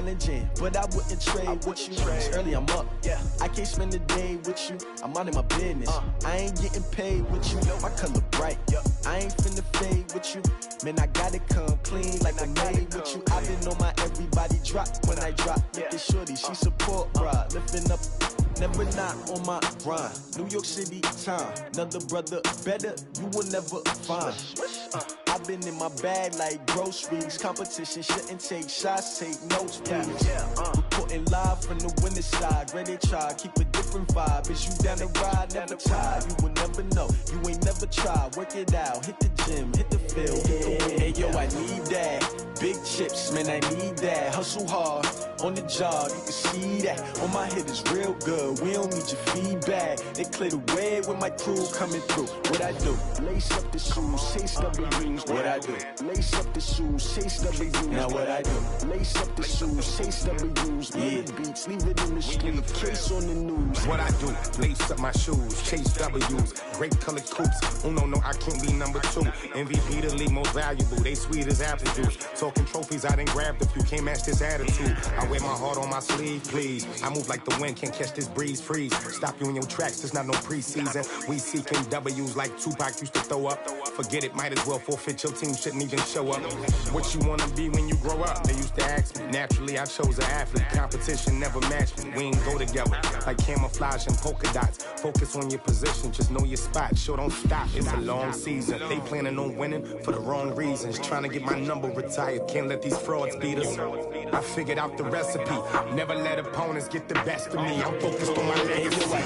challenging, but I wouldn't trade with you. It's early, I'm up. Yeah, I can't spend a day with you. I'm minding my business. I ain't getting paid with you. My color bright. I ain't finna fade with you. Man, I gotta come clean like I made with you. I've been on my everybody drop when I drop. Look at shorty, she support, bruh. Lifting up, never not on my grind. New York City time, another brother better you will never find. I've been in my bag like groceries. Competition shouldn't take shots, take notes, please. Reporting live from the winning side. Ready to try, keep a different vibe. Is you down the ride, never tired. You will never know, you ain't never tried. Work it out, hit the gym, hit the field, hit the wind. Hey yo, I need that. Big chips, man, I need that. Hustle hard, on the job, you can see that. On my head is real good, we don't need your feedback. They clear the way with my crew coming through. What I do? Lace up the shoes, chase W's. What I do? Lace up the shoes, chase W's. Now what I do? Lace up the shoes, chase W's. Yeah, beats, leave it in the street, case on the news. What I do? Lace up my shoes, chase W's. Great colored coops. Oh no, I can't be number 2. MVP the league most valuable. They sweet as apple juice. Talking trophies, I done grabbed a few. Can't match this attitude. I wear my heart on my sleeve, please. I move like the wind, can't catch this breeze, freeze. Stop you in your tracks, there's not no preseason. We seeking W's like Tupac used to throw up. Forget it, might as well forfeit. Your team shouldn't even show up. What you wanna be when you grow up? They used to ask me. Naturally, I chose an athlete. Competition never matched me. We ain't go together like camouflage and polka dots. Focus on your position, just know your spot. Sure, don't stop. It's a long season. They planning on winning for the wrong reasons. Trying to get my number retired. Can't let these frauds beat us. I figured out the recipe. Never let opponents get the best of me. I'm focused on my legacy.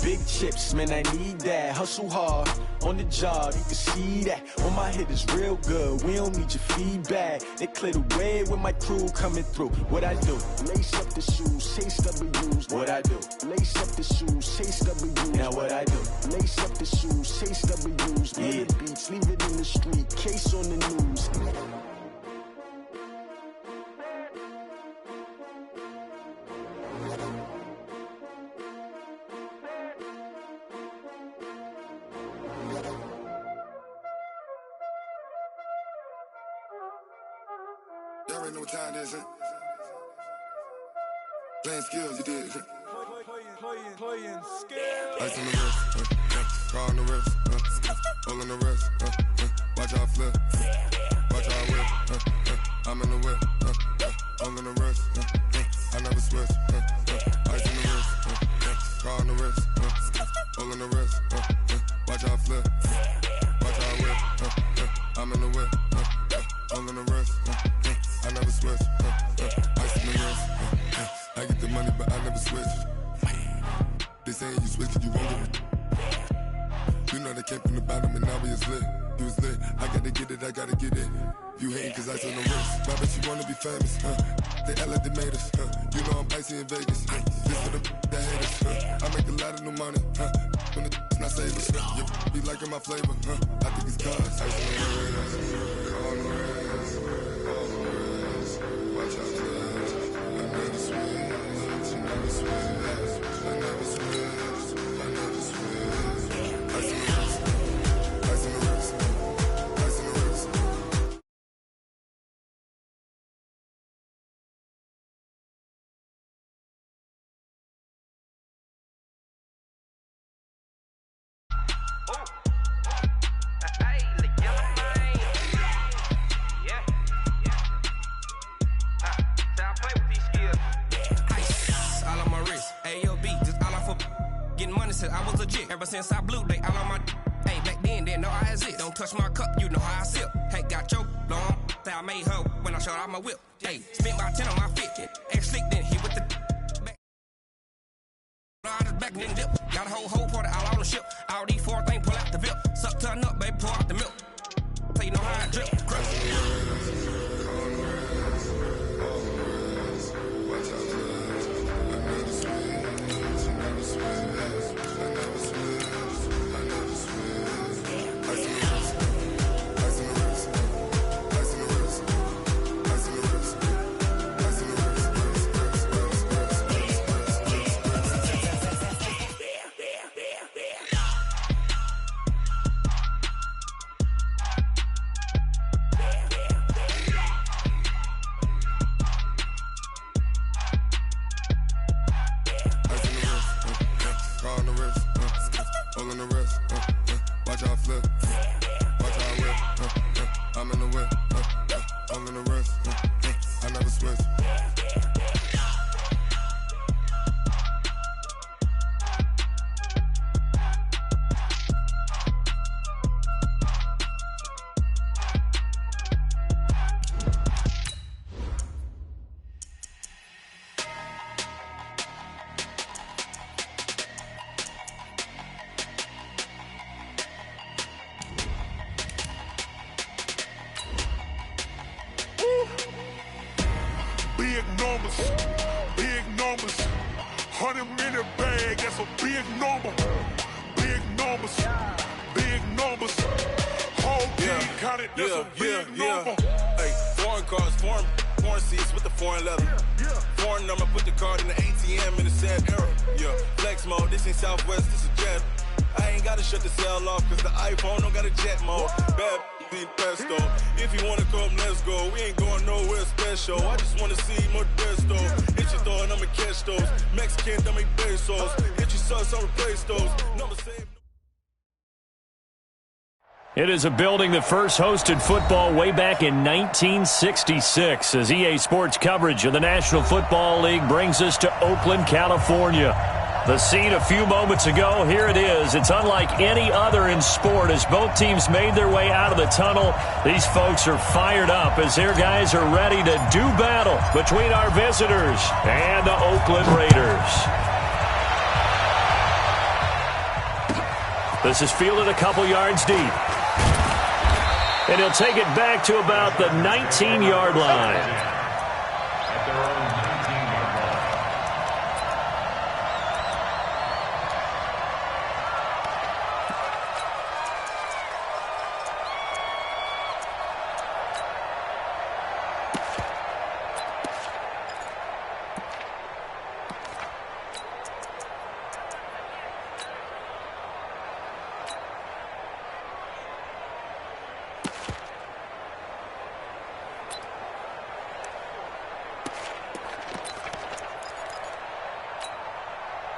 Big chips, man, I need that. Hustle hard, on the job, you can see that. On my head is real good, we don't need your feedback. They clear the way with my crew coming through. What I do? Lace up the shoes, chase W's. What I do? Lace up the shoes, chase W's. Now what I do? Lace up the shoes, chase W's. Yeah, beats, leave it in the street, case on the news. Y'all already know what time it is, huh? Playing skills, you did. Playing skills. Ice on the wrist, car on the wrist, hole on the wrist, watch how I flip, watch how I whip, I'm in the whip, hole on the wrist, I never switch, ice on the wrist, car on the wrist, hole on the wrist, watch how I flip, watch how I whip, I'm in the whip, hole on the wrist, I never switch, ice on the wrist, I get the money but I never switch. They saying you switch cause you won't get it. You know they came from the bottom and now we is lit. You was lit, I gotta get it, I gotta get it. You hating cause I on the wrist. Why bet you wanna be famous, They act like they made us, You know I'm icy in Vegas, This for the that hate us, I make a lot of new money, When the not savers, You be liking my flavor, I think it's cause ice on the wrist, on the wrist, on the wrist. Watch out for this, I never switch, I never switch, I never switch, I never switch. Ice on the wrist, ice on the wrist, ice on the wrist. I was legit ever since I blew they all on my hey back then didn't know I exist. Don't touch my cup, you know how I sip. Hey, got choked long, that I made her when I showed out my whip. Hey, spent about 10 on my fit, X slick then hit with the back. I just back then dip, got a whole party all on the ship. All these 4 things pull out the VIP, suck turn up, baby, pour out the milk. So you know how I drip, flip. Watch how I whip. I'm in the whip. I'm in the wrist. I never switch. Big numbers, 100-minute bag, that's a big number. Big numbers, whole team counted, that's a big number. Hey, foreign cars, foreign seats with the foreign leather. Foreign number, put the card in the ATM in the sad era. Yeah, flex mode, this ain't Southwest, this is Jet. I ain't gotta shut the cell off, cause the iPhone don't got a jet mode. Bad pesto. If you wanna come, let's go. We ain't going nowhere special. I just wanna see more desto. Hit your throw and I'ma catch those. Mexican, don't make pesos. Hit your sauce, I'll replace those. Number save. It is a building that first hosted football way back in 1966 as EA Sports coverage of the National Football League brings us to Oakland, California. The scene a few moments ago, here it is. It's unlike any other in sport as both teams made their way out of the tunnel. These folks are fired up as their guys are ready to do battle between our visitors and the Oakland Raiders. This is fielded a couple yards deep. And he'll take it back to about the 19-yard line.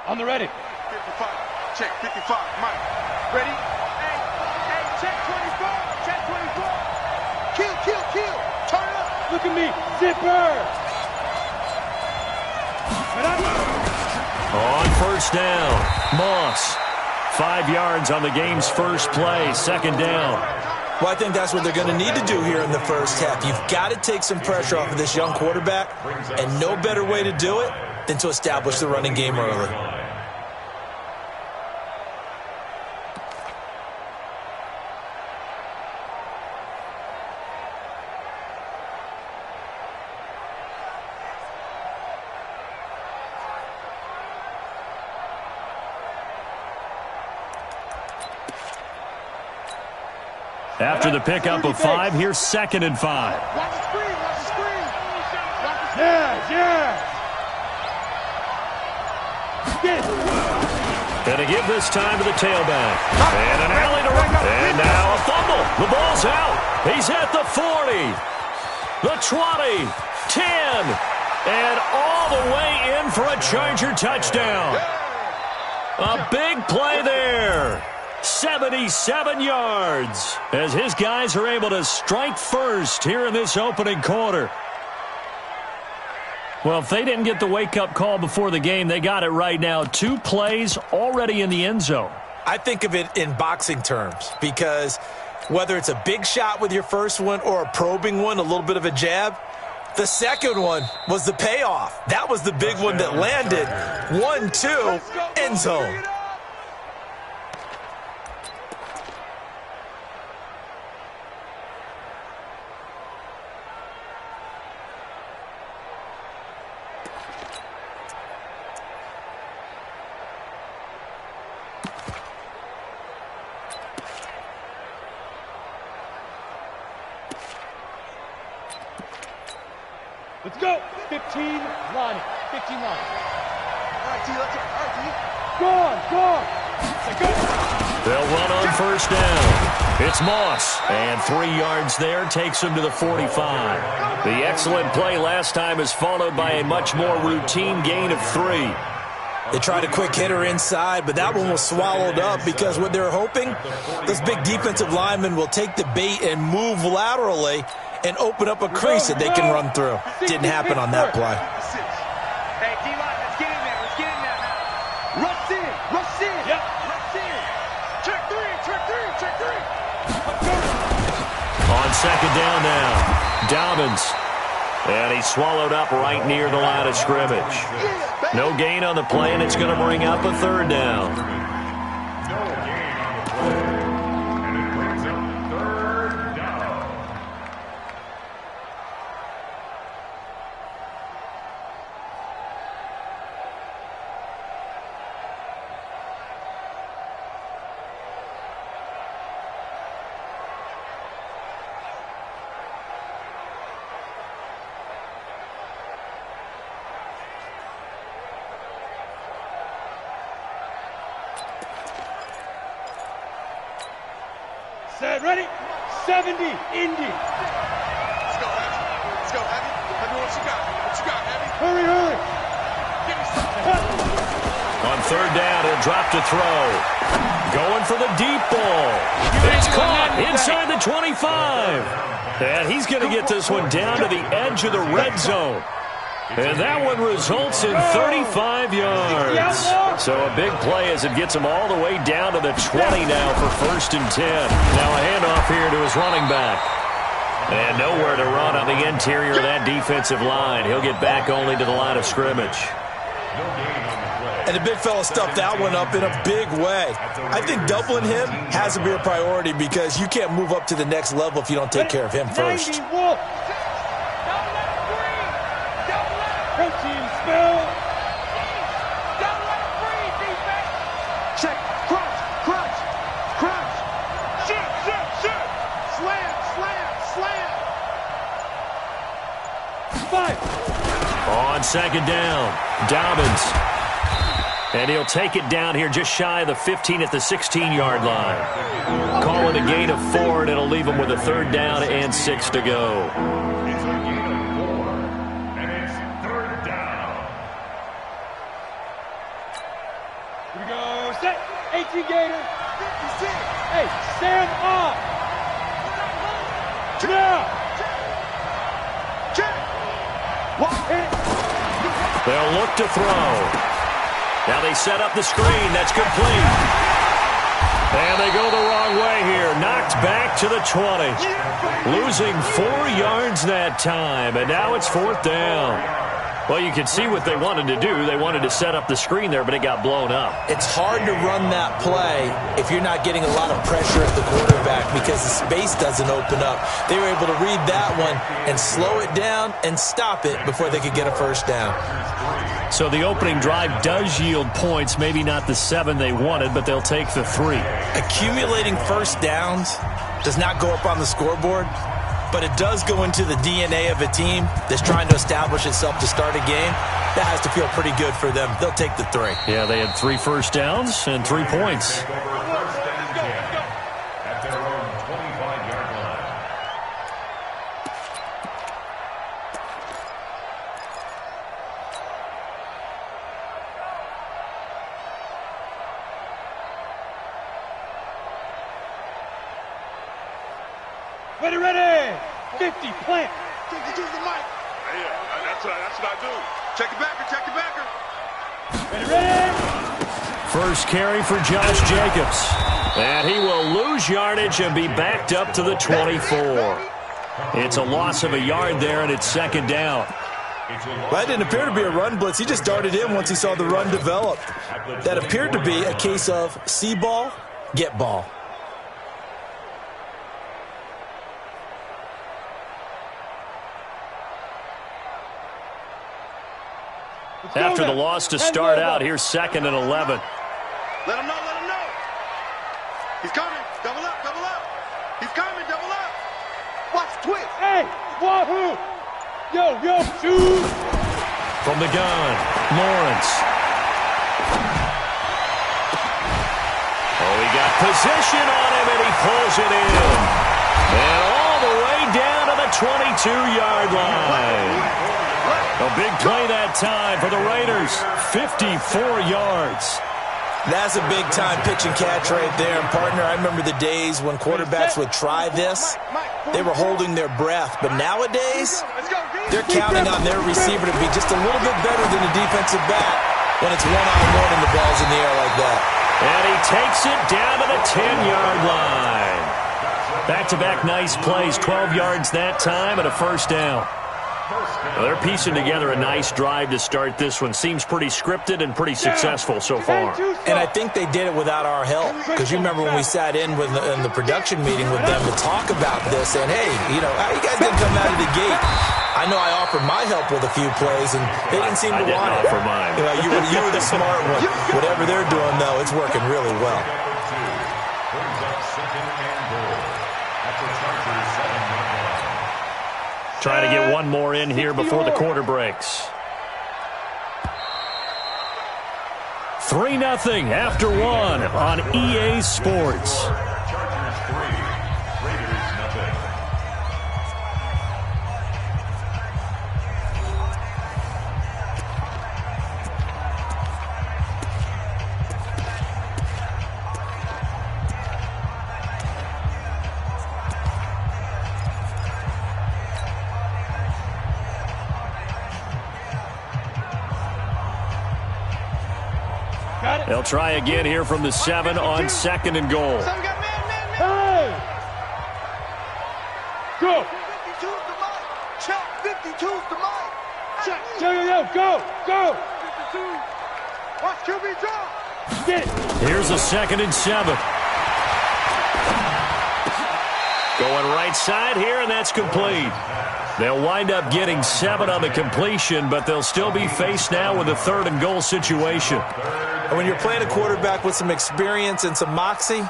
On the ready. 55, check 55, Mike. Ready? Hey, check 24, check 24. Kill. Turn up. Look at me, zipper. On first down, Moss. 5 yards on the game's first play, second down. Well, I think that's what they're going to need to do here in the first half. You've got to take some pressure off of this young quarterback, and no better way to do it than to establish the running game early. After the pickup of 5, here's 2nd and 5. Watch the screen. Yeah. And to give this time to the tailback. And an alley to run. And now a fumble. The ball's out. He's at the 40. The 20. 10. And all the way in for a Charger touchdown. A big play there. 77 yards as his guys are able to strike first here in this opening quarter. Well, if they didn't get the wake-up call before the game, they got it right now. 2 plays already in the end zone. I think of it in boxing terms because whether it's a big shot with your first one or a probing one, a little bit of a jab, the second one was the payoff. That was the big one that landed. 1-2, end zone. Let's go. 15 line. All right, T. Go on. They'll run on first down. It's Moss. And 3 yards there takes him to the 45. The excellent play last time is followed by a much more routine gain of 3. They tried a quick hitter inside, but that one was swallowed up because what they're hoping, those big defensive linemen will take the bait and move laterally and open up a crease that they can run through. Didn't happen on that play. Hey, D-line, let's get in there. Let's get in there now. Rush in. Rush in. Yep. Rush in. Check three. Check three. Check three. On second down now, Dobbins. And he's swallowed up right near the line of scrimmage. No gain on the play, and it's going to bring up a third down. Set, ready? 70, Indy. Let's go, Heavy. Let's go, Heavy. Heavy, what you got? What you got, Heavy? Hurry, hurry. Give me something. On third down, he'll drop to throw. Going for the deep ball. It's caught inside the 25. And he's going to get this one down to the edge of the red zone. And that one results in 35 yards. So a big play as it gets him all the way down to the 20 now for 1st and 10. Now a handoff here to his running back. And nowhere to run on the interior of that defensive line. He'll get back only to the line of scrimmage. And the big fella stuffed that one up in a big way. I think doubling him has to be a priority because you can't move up to the next level if you don't take care of him first. Protein spell. Don't let him breathe, defense. Check. Crunch. Crunch. Crunch. Shit. Shit. Shit. Slam. Slam. Slam. Five. On second down, Dobbins. And he'll take it down here just shy of the 15 at the 16-yard line. Call it a gain of 4, and it'll leave him with a third down and 6 to go. Set. 18 Gator. 56. Hey, stand up. Now. Check. They'll look to throw. Now they set up the screen. That's complete. And they go the wrong way here. Knocked back to the 20. Losing 4 yards that time. And now it's 4th down. Well, you can see what they wanted to do. They wanted to set up the screen there, but it got blown up. It's hard to run that play if you're not getting a lot of pressure at the quarterback because the space doesn't open up. They were able to read that one and slow it down and stop it before they could get a first down. So the opening drive does yield points, maybe not the 7 they wanted, but they'll take the 3. Accumulating first downs does not go up on the scoreboard, but it does go into the DNA of a team that's trying to establish itself to start a game. That has to feel pretty good for them. They'll take the 3. Yeah, they had 3 first downs and 3 points. At their own 25-yard line. Ready, ready. 50, plant. Use the mic. Yeah, that's what I do. Check it backer, check it backer. Ready, ready. First carry for Josh Jacobs. And he will lose yardage and be backed up to the 24. It's a loss of a yard there, and it's 2nd down. That didn't appear to be a run blitz. He just darted in once he saw the run develop. That appeared to be a case of see ball, get ball. After the loss to start out, here's 2nd and 11. Let him know, let him know. He's coming. Double up, double up. He's coming, double up. Watch twitch. Hey, wahoo. Yo, shoot. From the gun, Lawrence. Oh, he got position on him, and he pulls it in. And all the way down to the 22-yard line. A big play that time for the Raiders. 54 yards. That's a big-time pitch and catch right there. And, partner, I remember the days when quarterbacks would try this. They were holding their breath. But nowadays, they're counting on their receiver to be just a little bit better than the defensive back when it's one-on-one and the ball's in the air like that. And he takes it down to the 10-yard line. Back-to-back nice plays. 12 yards that time and a first down. Well, they're piecing together a nice drive to start this one. Seems pretty scripted and pretty successful so far. And I think they did it without our help. Because you remember when we sat in the production meeting with them to talk about this, and, hey, you know, how you guys didn't come out of the gate? I know I offered my help with a few plays, and they didn't seem to want it. I didn't offer mine. You know, you were the smart one. Whatever they're doing, though, it's working really well. Trying to get one more in here before the quarter breaks. 3-0 after one on EA Sports. They'll try again here from the 7 on 2nd and goal. Hey! Go! 52's the mic. Check. 52's the mic. Check. Yo, go! Go! 52. Watch QB drop. Get it. Here's a 2nd and 7. Going right side here, and that's complete. They'll wind up getting 7 on the completion, but they'll still be faced now with a 3rd and goal situation. And when you're playing a quarterback with some experience and some moxie,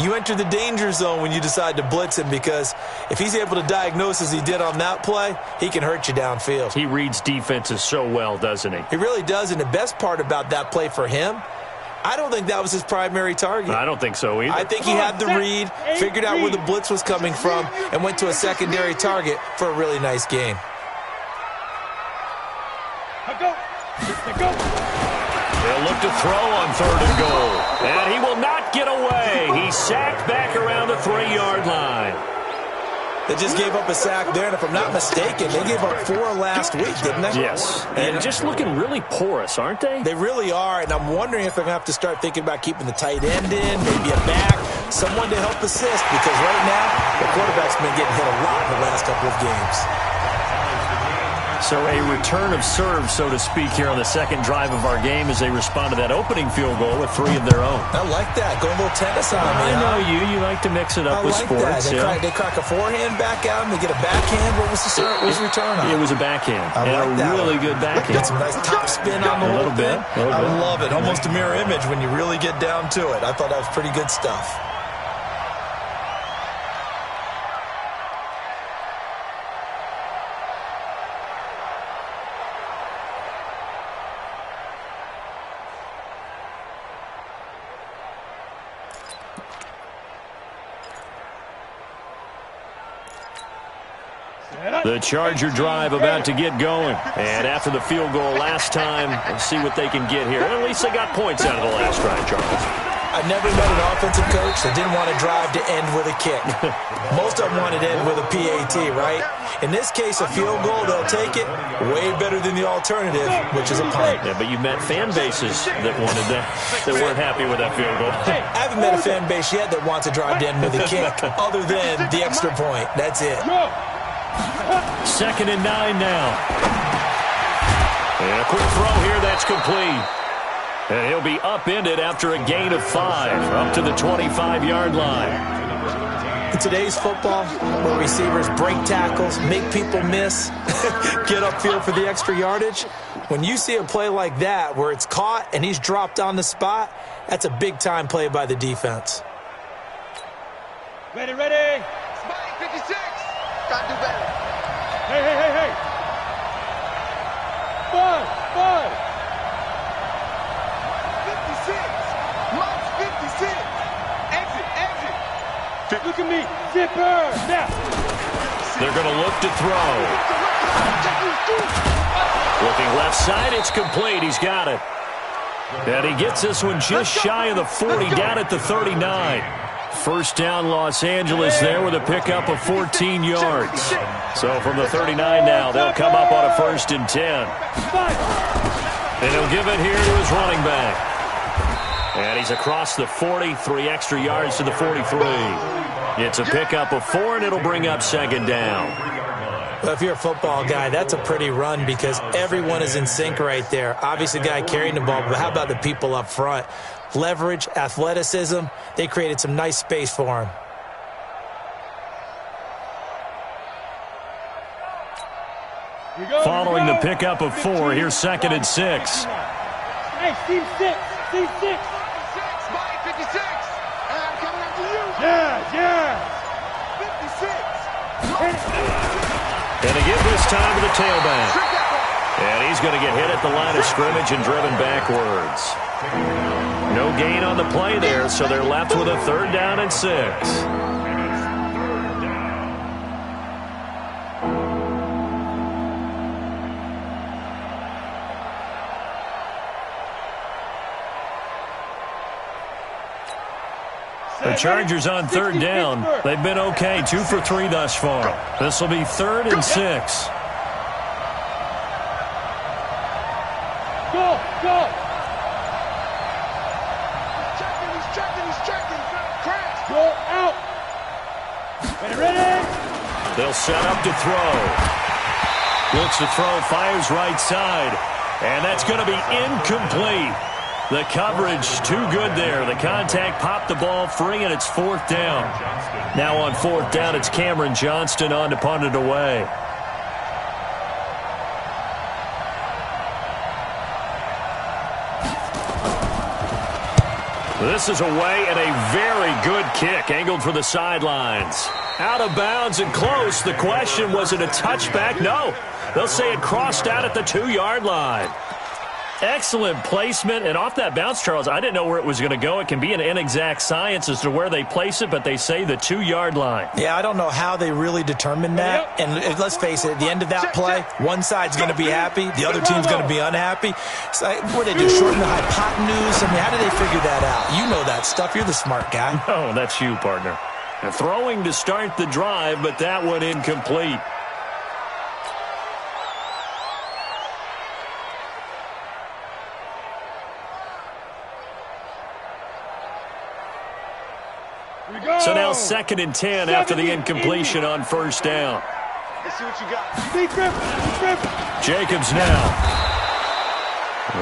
you enter the danger zone when you decide to blitz him, because if he's able to diagnose as he did on that play, he can hurt you downfield. He reads defenses so well, doesn't he? He really does, and the best part about that play for him, I don't think that was his primary target. I don't think so either. I think he had the read, figured out where the blitz was coming from, and went to a secondary target for a really nice gain. They'll look to throw on 3rd and goal. And he will not get away. He's sacked back around the 3-yard line. They just gave up a sack there, and if I'm not mistaken, they gave up 4 last week, didn't they? Yes. And just looking really porous, aren't they? They really are, and I'm wondering if they're going to have to start thinking about keeping the tight end in, maybe a back, someone to help assist, because right now, the quarterback's been getting hit a lot in the last couple of games. So a return of serve, so to speak, here on the 2nd drive of our game as they respond to that opening field goal with 3 of their own. I like that. Going a little tennis on me. I know you. You like to mix it up with sports. They crack a forehand back out, and they get a backhand. What was the serve? What was the return on? It was a backhand. I like a that really one. Good backhand. Got some nice top spin on the little bit. I love it. Almost a mirror image when you really get down to it. I thought that was pretty good stuff. The Charger drive about to get going. And after the field goal last time, let's see what they can get here. At least they got points out of the last drive, Charles. I never met an offensive coach that didn't want to drive to end with a kick. Most of them wanted to end with a PAT, right? In this case, a field goal, they'll take it. Way better than the alternative, which is a punt. Yeah, but you've met fan bases that wanted that, that weren't happy with that field goal. I haven't met a fan base yet that wants to drive to end with a kick, other than the extra point. That's it. 2nd and 9 now. And a quick throw here, that's complete. And he'll be upended after a gain of 5, up to the 25-yard line. In today's football, where receivers break tackles, make people miss, get upfield for the extra yardage, when you see a play like that where it's caught and he's dropped on the spot, that's a big-time play by the defense. Ready, ready. Spike 56. Gotta do better. Hey. 5. 56. Mike's 56. Exit. Look at me. Zipper. Now. 56. They're going to look to throw. Looking left side, it's complete. He's got it. And he gets this one just shy of the 40, down at the 39. First down, Los Angeles there with a pickup of 14 yards. So from the 39 now, they'll come up on a 1st and 10. And he'll give it here to his running back. And he's across the 40, 3 extra yards to the 43. It's a pickup of 4, and it'll bring up 2nd down. Well, if you're a football guy, that's a pretty run because everyone is in sync right there. Obviously, the guy carrying the ball, but how about the people up front? Leverage, athleticism, they created some nice space for him. Following the pickup of 4, here's 2nd and 6. Hey, Steve 6. Steve 6. 56. And I'm coming after you. Yeah. 56. And they give this time to the tailback. And he's going to get hit at the line of scrimmage and driven backwards. No gain on the play there, so they're left with a 3rd down and 6. The Chargers on 3rd down. They've been okay, 2 for 3 thus far. This will be 3rd and 6. Go. He's checking. Crash. Go out. Ready. They'll set up to throw. Looks to throw, fires right side. And that's going to be incomplete. The coverage too good there. The contact popped the ball free, and it's 4th down. Now on 4th down, it's Cameron Johnston on to punt it away. This is away, and a very good kick angled for the sidelines. Out of bounds and close. The question, was it a touchback? No. They'll say it crossed out at the 2-yard line. Excellent placement, and off that bounce, Charles, I didn't know where it was going to go. It can be an inexact science as to where they place it, but they say the 2-yard line. Yeah, I don't know how they really determined that. And let's face it, at the end of that play, one side's going to be happy, the other team's going to be unhappy. It's like, what did they do, shorten the hypotenuse? I mean, how did they figure that out? You know that stuff. You're the smart guy. Oh, that's you, partner. And throwing to start the drive, but that one incomplete. So now 2nd and 10 after the incompletion on 1st down. Let's see what you got. Jacobs now.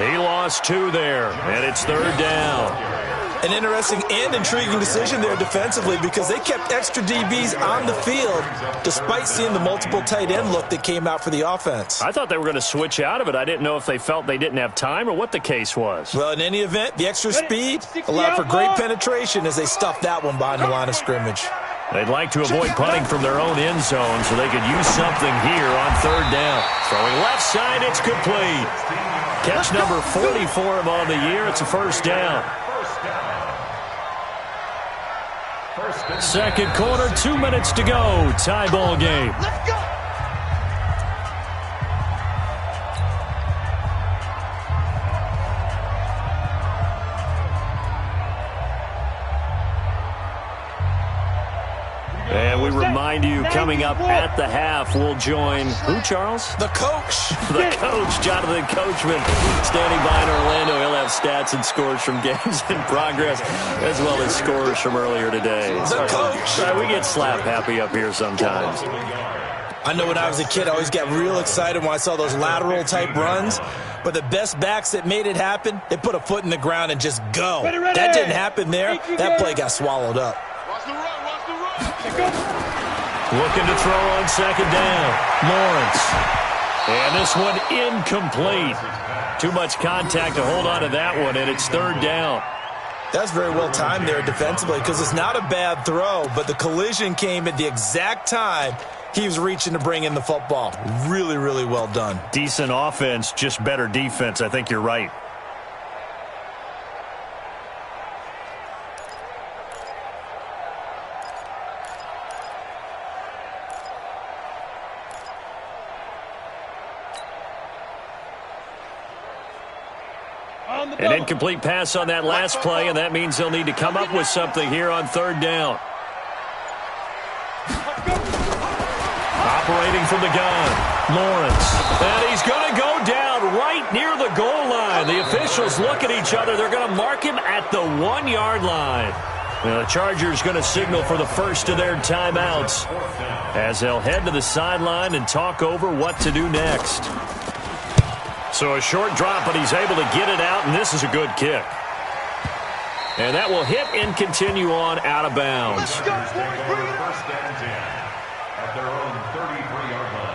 He lost 2 there, and it's 3rd down. An interesting and intriguing decision there defensively because they kept extra DBs on the field despite seeing the multiple tight end look that came out for the offense. I thought they were going to switch out of it. I didn't know if they felt they didn't have time or what the case was. Well, in any event, the extra speed allowed for great penetration as they stuffed that one behind the line of scrimmage. They'd like to avoid punting from their own end zone so they could use something here on 3rd down. Throwing left side, it's complete. Catch number 40 for him on the year. It's a 1st down. 2nd quarter, 2 minutes to go. Tie ball game. Let's go. And we remind you, coming up at the half, we'll join who, Charles? The coach. The coach, Jonathan Coachman, standing by in Orlando. He'll have stats and scores from games in progress, as well as scores from earlier today. The coach. We get slap happy up here sometimes. I know when I was a kid, I always got real excited when I saw those lateral-type runs. But the best backs that made it happen, they put a foot in the ground and just go. That didn't happen there. That play got swallowed up. Looking to throw on 2nd down. Lawrence. And this one incomplete. Too much contact to hold on to that one, and it's 3rd down. That's very well timed there defensively because it's not a bad throw, but the collision came at the exact time he was reaching to bring in the football. Really, really well done. Decent offense, just better defense. I think you're right. An incomplete pass on that last play, and that means they'll need to come up with something here on third down. Operating from the gun, Lawrence. And he's going to go down right near the goal line. The officials look at each other. They're going to mark him at the 1-yard line. Now, the Chargers going to signal for the first of their timeouts as they'll head to the sideline and talk over what to do next. So a short drop, but he's able to get it out, and this is a good kick. And that will hit and continue on out of bounds. First down 10 at their own 33-yard line.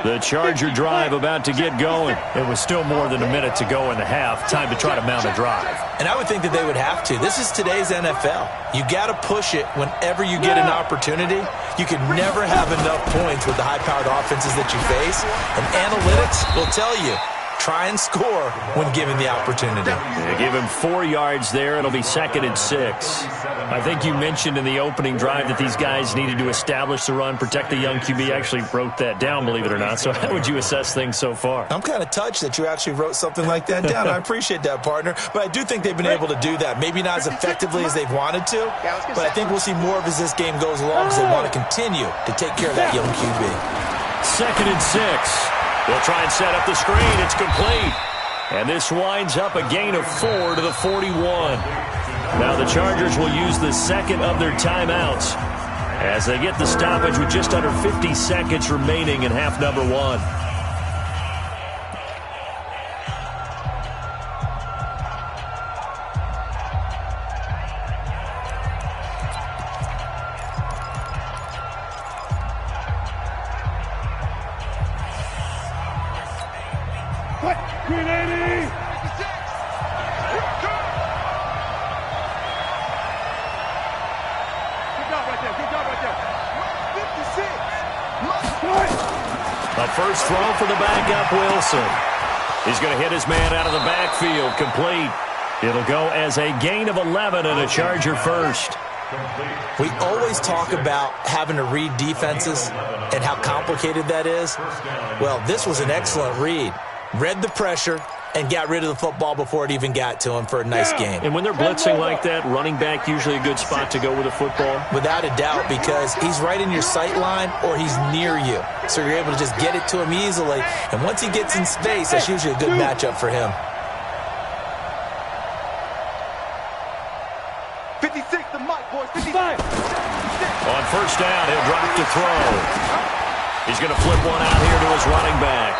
The Charger drive about to get going. It was still more than a minute to go in the half. Time to try to mount a drive. And I would think that they would have to. This is today's NFL. You got to push it whenever you get an opportunity. You can never have enough points with the high-powered offenses that you face. And analytics will tell you, try and score when given the opportunity. They give him 4 yards there. It'll be 2nd and 6. I think you mentioned in the opening drive that these guys needed to establish the run, protect the young QB. I actually wrote that down, believe it or not. So how would you assess things so far? I'm kind of touched that you actually wrote something like that down. I appreciate that, partner. But I do think they've been able to do that. Maybe not as effectively as they've wanted to, but I think we'll see more of as this game goes along because they want to continue to take care of that young QB. 2nd and 6. They'll try and set up the screen. It's complete. And this winds up a gain of 4 to the 41. Now the Chargers will use the second of their timeouts as they get the stoppage with just under 50 seconds remaining in half number 1. First throw for the backup, Wilson. He's going to hit his man out of the backfield, complete. It'll go as a gain of 11 and a Charger first. We always talk about having to read defenses and how complicated that is. Well, this was an excellent read. Read the pressure and got rid of the football before it even got to him for a nice game. And when they're blitzing like that, running back usually a good spot to go with a football? Without a doubt, because he's right in your sight line or he's near you. So you're able to just get it to him easily. And once he gets in space, that's usually a good matchup for him. 56, the mic, boys. 55. On first down, he'll drop to throw. He's going to flip one out here to his running back.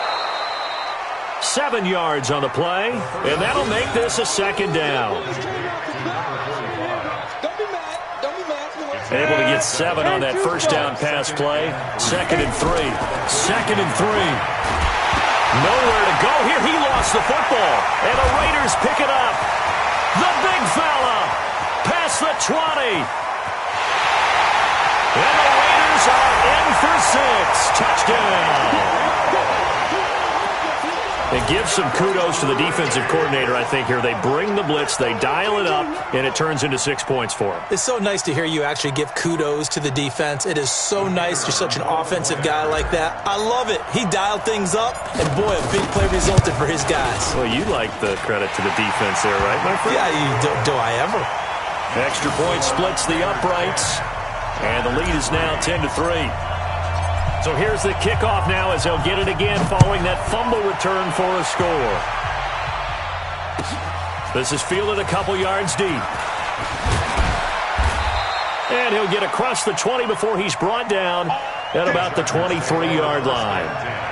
7 yards on the play, and that'll make this a 2nd down. Able to get 7 on that first down pass play. 2nd and 3. 2nd and 3. Nowhere to go here. He lost the football, and the Raiders pick it up. The big fella past the 20. And the Raiders are in for 6. Touchdown. It gives some kudos to the defensive coordinator, I think, here. They bring the blitz, they dial it up, and it turns into 6 points for them. It's so nice to hear you actually give kudos to the defense. It is so nice. You're such an offensive guy like that. I love it. He dialed things up, and boy, a big play resulted for his guys. Well, you like the credit to the defense there, right, my friend? Yeah, do I ever? Extra point splits the uprights, and the lead is now 10-3. So here's the kickoff now as they'll get it again following that fumble return for a score. This is fielded a couple yards deep. And he'll get across the 20 before he's brought down at about the 23-yard line.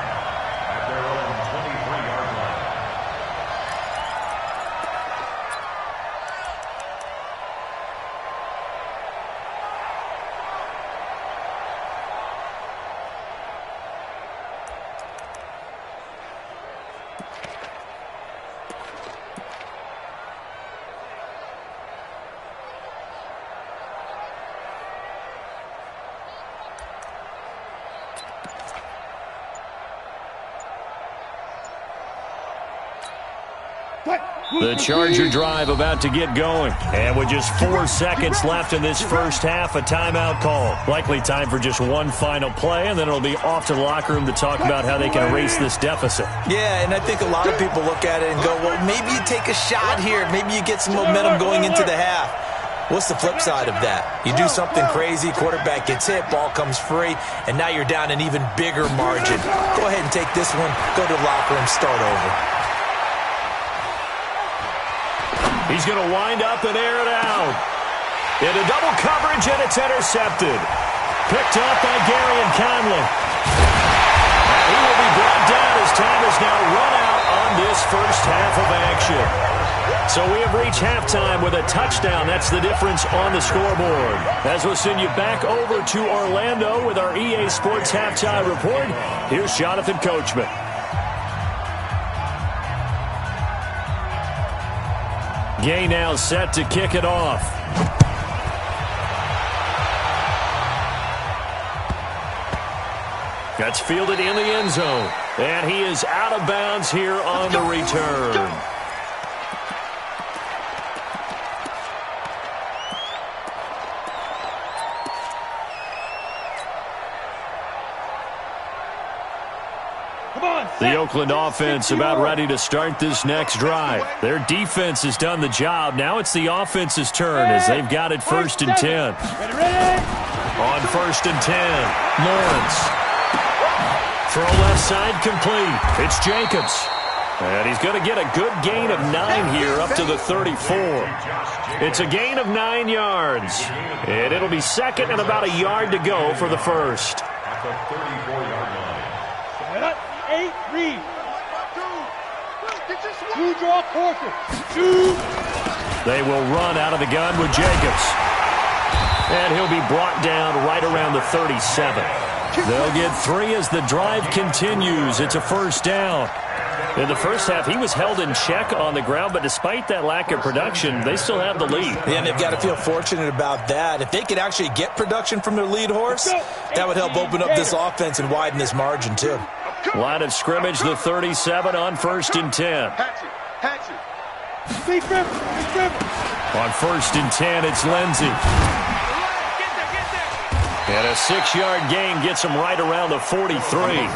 The Charger drive about to get going. And with just 4 seconds left in this first half, a timeout call. Likely time for just one final play, and then it'll be off to the locker room to talk about how they can erase this deficit. Yeah, and I think a lot of people look at it and go, well, maybe you take a shot here. Maybe you get some momentum going into the half. What's the flip side of that? You do something crazy, quarterback gets hit, ball comes free, and now you're down an even bigger margin. Go ahead and take this one, go to the locker room, start over. He's going to wind up and air it out. Into double coverage, and it's intercepted. Picked up by Gary and Conley. And he will be brought down as time has now run out on this first half of action. So we have reached halftime with a touchdown. That's the difference on the scoreboard. As we'll send you back over to Orlando with our EA Sports Halftime Report, here's Jonathan Coachman. Gay now set to kick it off. That's fielded in the end zone. And he is out of bounds here on the return. The Oakland offense about ready to start this next drive. Their defense has done the job. Now it's the offense's turn as they've got it 1st and 10. On 1st and 10, Lawrence. Throw left side complete. It's Jacobs. And he's going to get a good gain of 9 here up to the 34. It's a gain of 9 yards. And it'll be second and about a yard to go for the first. At the 34-yard line. 8, read. 2 draw quarter. 2. They will run out of the gun with Jacobs. And he'll be brought down right around the 37. They'll get 3 as the drive continues. It's a first down. In the first half, he was held in check on the ground, but despite that lack of production, they still have the lead. Yeah, and they've got to feel fortunate about that. If they could actually get production from their lead horse, that would help open up this offense and widen this margin, too. Line of scrimmage, the 37 on 1st and 10. On 1st and 10, it's Lindsey. And a 6-yard gain gets him right around the 43.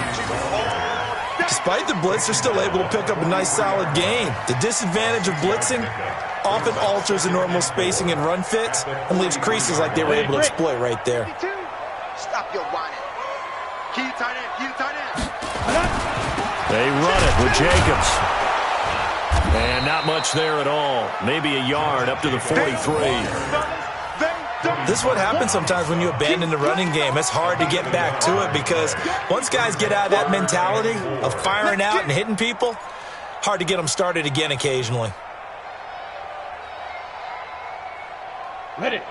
Despite the blitz, they're still able to pick up a nice, solid gain. The disadvantage of blitzing often alters the normal spacing and run fits and leaves creases like they were able to exploit right there. Stop your whining. Key tight end, key tight end. They run it with Jacobs. And not much there at all. Maybe a yard up to the 43. This is what happens sometimes when you abandon the running game. It's hard to get back to it because once guys get out of that mentality of firing out and hitting people, hard to get them started again occasionally. Ready.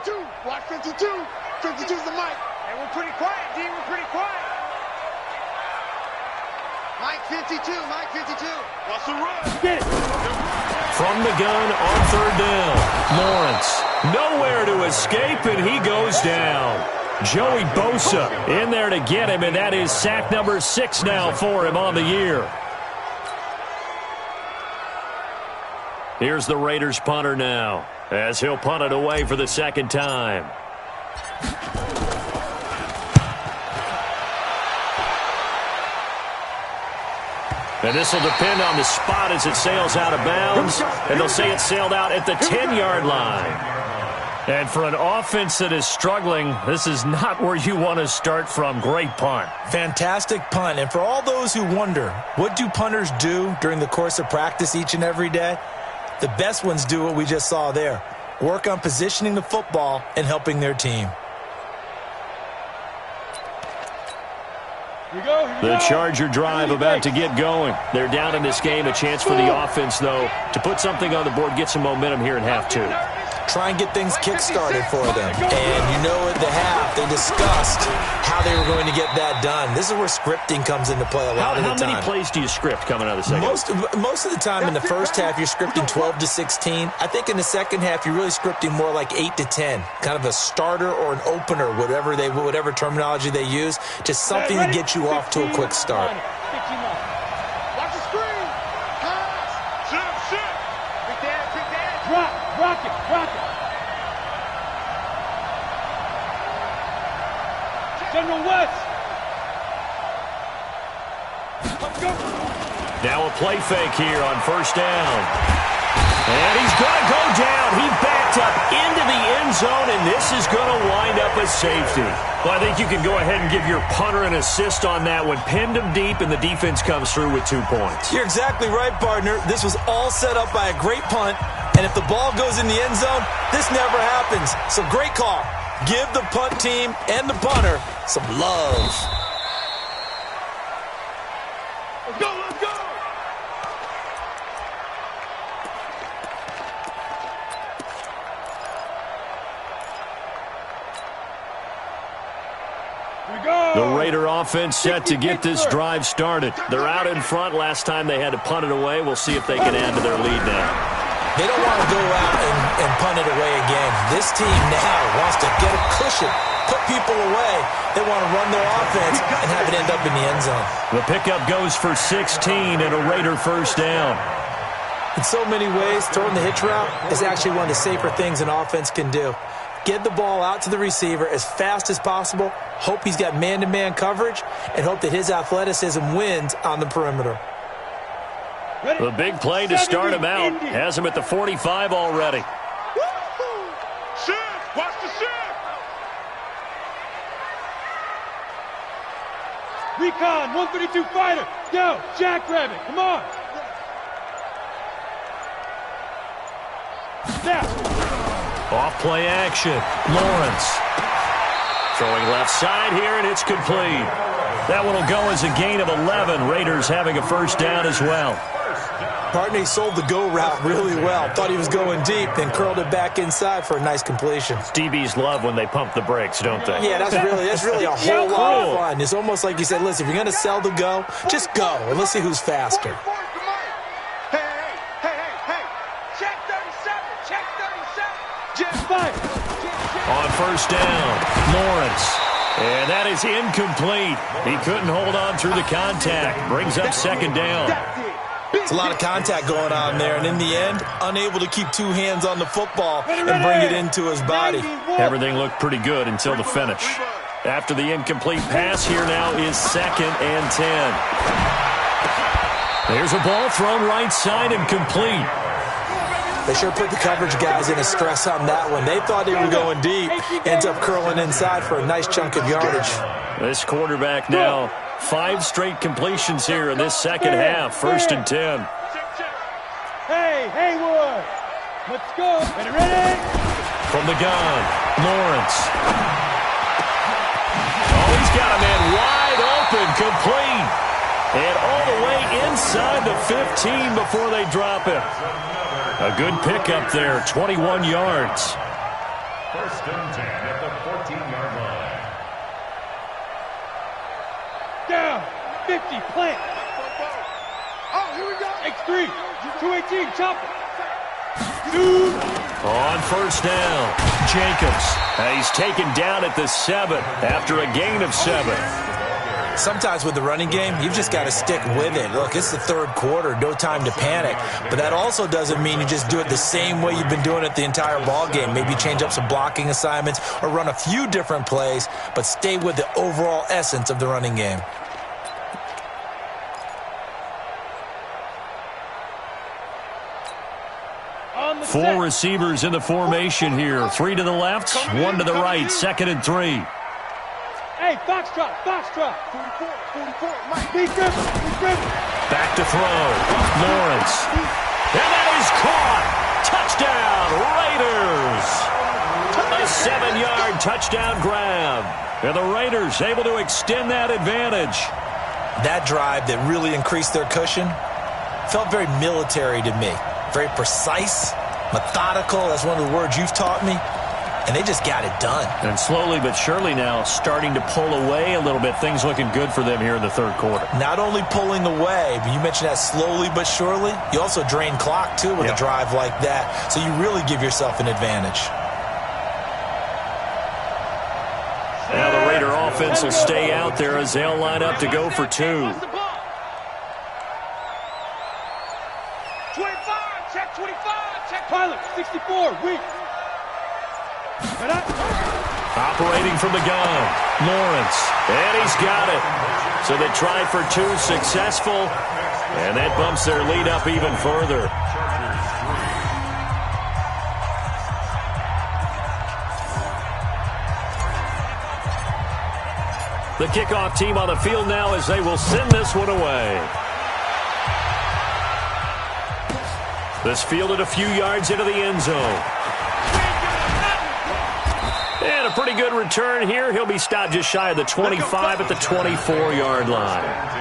52. Watch 52. 52's the mic. And we're pretty quiet, D. We're pretty quiet. Mike 52. Mike 52. Russell run. Get it. From the gun on 3rd down. Lawrence. Nowhere to escape, and he goes down. Joey Bosa in there to get him, and that is sack number 6 now for him on the year. Here's the Raiders punter now, as he'll punt it away for the second time. And this will depend on the spot as it sails out of bounds, and they'll say it sailed out at the 10-yard line. And for an offense that is struggling, this is not where you want to start from. Great punt. Fantastic punt. And for all those who wonder, what do punters do during the course of practice each and every day? The best ones do what we just saw there. Work on positioning the football and helping their team. The Charger drive about to get going. They're down in this game. A chance for the offense, though, to put something on the board, get some momentum here in half 2. Try and get things kick-started for them. And you know at the half, they discussed how they were going to get that done. This is where scripting comes into play a lot of the time. How many plays do you script coming out of the second? Most of the time in the first half, you're scripting 12 to 16. I think in the second half, you're really scripting more like 8 to 10. Kind of a starter or an opener, whatever terminology they use. Just something to get you off to a quick start. Watch the screen. Pass. General West. Let's go. Now a play fake here on first down. And he's going to go down. He backed up into the end zone, and this is going to wind up a safety. Well, I think you can go ahead and give your punter an assist on that one. Pinned him deep, and the defense comes through with 2 points. You're exactly right, partner. This was all set up by a great punt, and if the ball goes in the end zone, this never happens. So great call. Give the punt team and the punter some love. Let's go, let's go. The Raider offense set to get this drive started. They're out in front. Last time they had to punt it away. We'll see if they can add to their lead now. They don't want to go out and punt it away again. This team now wants to get a cushion, put people away. They want to run their offense and have it end up in the end zone. The pickup goes for 16 and a Raider first down. In so many ways, throwing the hitch route is actually one of the safer things an offense can do. Get the ball out to the receiver as fast as possible, hope he's got man-to-man coverage, and hope that his athleticism wins on the perimeter. The big play to start him out. Has him at the 45 already. Shift! Watch the shift! Recon, 132 fighter. Go, jackrabbit, come on. Snap. Off play action. Lawrence. Throwing left side here, and it's complete. That one will go as a gain of 11. Raiders having a first down as well. Partner, he sold the go route really well. Thought he was going deep, then curled it back inside for a nice completion. DBs love when they pump the brakes, don't they? Yeah, that's really a whole lot of fun. It's almost like you said, listen, if you're going to sell the go, just go, and let's see who's faster. On first down, Lawrence. And that is incomplete. He couldn't hold on through the contact. Brings up second down. It's a lot of contact going on there, and in the end, unable to keep 2 hands on the football and bring it into his body. Everything looked pretty good until the finish. After the incomplete pass, here now is 2nd and 10. There's a ball thrown right side and complete. They sure put the coverage guys in a stress on that one. They thought they were going deep. Ends up curling inside for a nice chunk of yardage. This quarterback now, 5 straight completions here in this second half. 1st and 10. Hey, Haywood. Let's go. Ready? From the gun, Lawrence. Oh, he's got a man wide open, complete. And all the way inside the 15 before they drop him. A good pickup there, 21 yards. 1st and 10 at the 14-yard line. Down, 50, plant. Oh, here we go. X3, 218, chop it. On first down, Jacobs. He's taken down at the 7 after a gain of 7. Sometimes with the running game, you've just got to stick with it. Look, it's the 3rd quarter, no time to panic. But that also doesn't mean you just do it the same way you've been doing it the entire ball game. Maybe change up some blocking assignments or run a few different plays, but stay with the overall essence of the running game. Four receivers in the formation here. 3 to the left, 1 to the right, 2nd and 3. Hey, foxtrot, foxtrot. 44, Mike. Be driven. Back to throw. Lawrence. And that is caught. Touchdown, Raiders. A 7-yard touchdown grab. And the Raiders able to extend that advantage. That drive that really increased their cushion felt very military to me. Very precise, methodical. That's one of the words you've taught me. And they just got it done. And slowly but surely now starting to pull away a little bit. Things looking good for them here in the 3rd quarter. Not only pulling away, but you mentioned that slowly but surely. You also drain clock, too, with a drive like that. So you really give yourself an advantage. Now the Raider offense will stay out there as they'll line up to go for 2. 25, check 25, check pilot, 64, weak. Operating from the gun, Lawrence, and he's got it. So they tried for 2, successful, and that bumps their lead up even further. The kickoff team on the field now as they will send this one away. This fielded a few yards into the end zone. And a pretty good return here. He'll be stopped just shy of the 25 at the 24-yard line.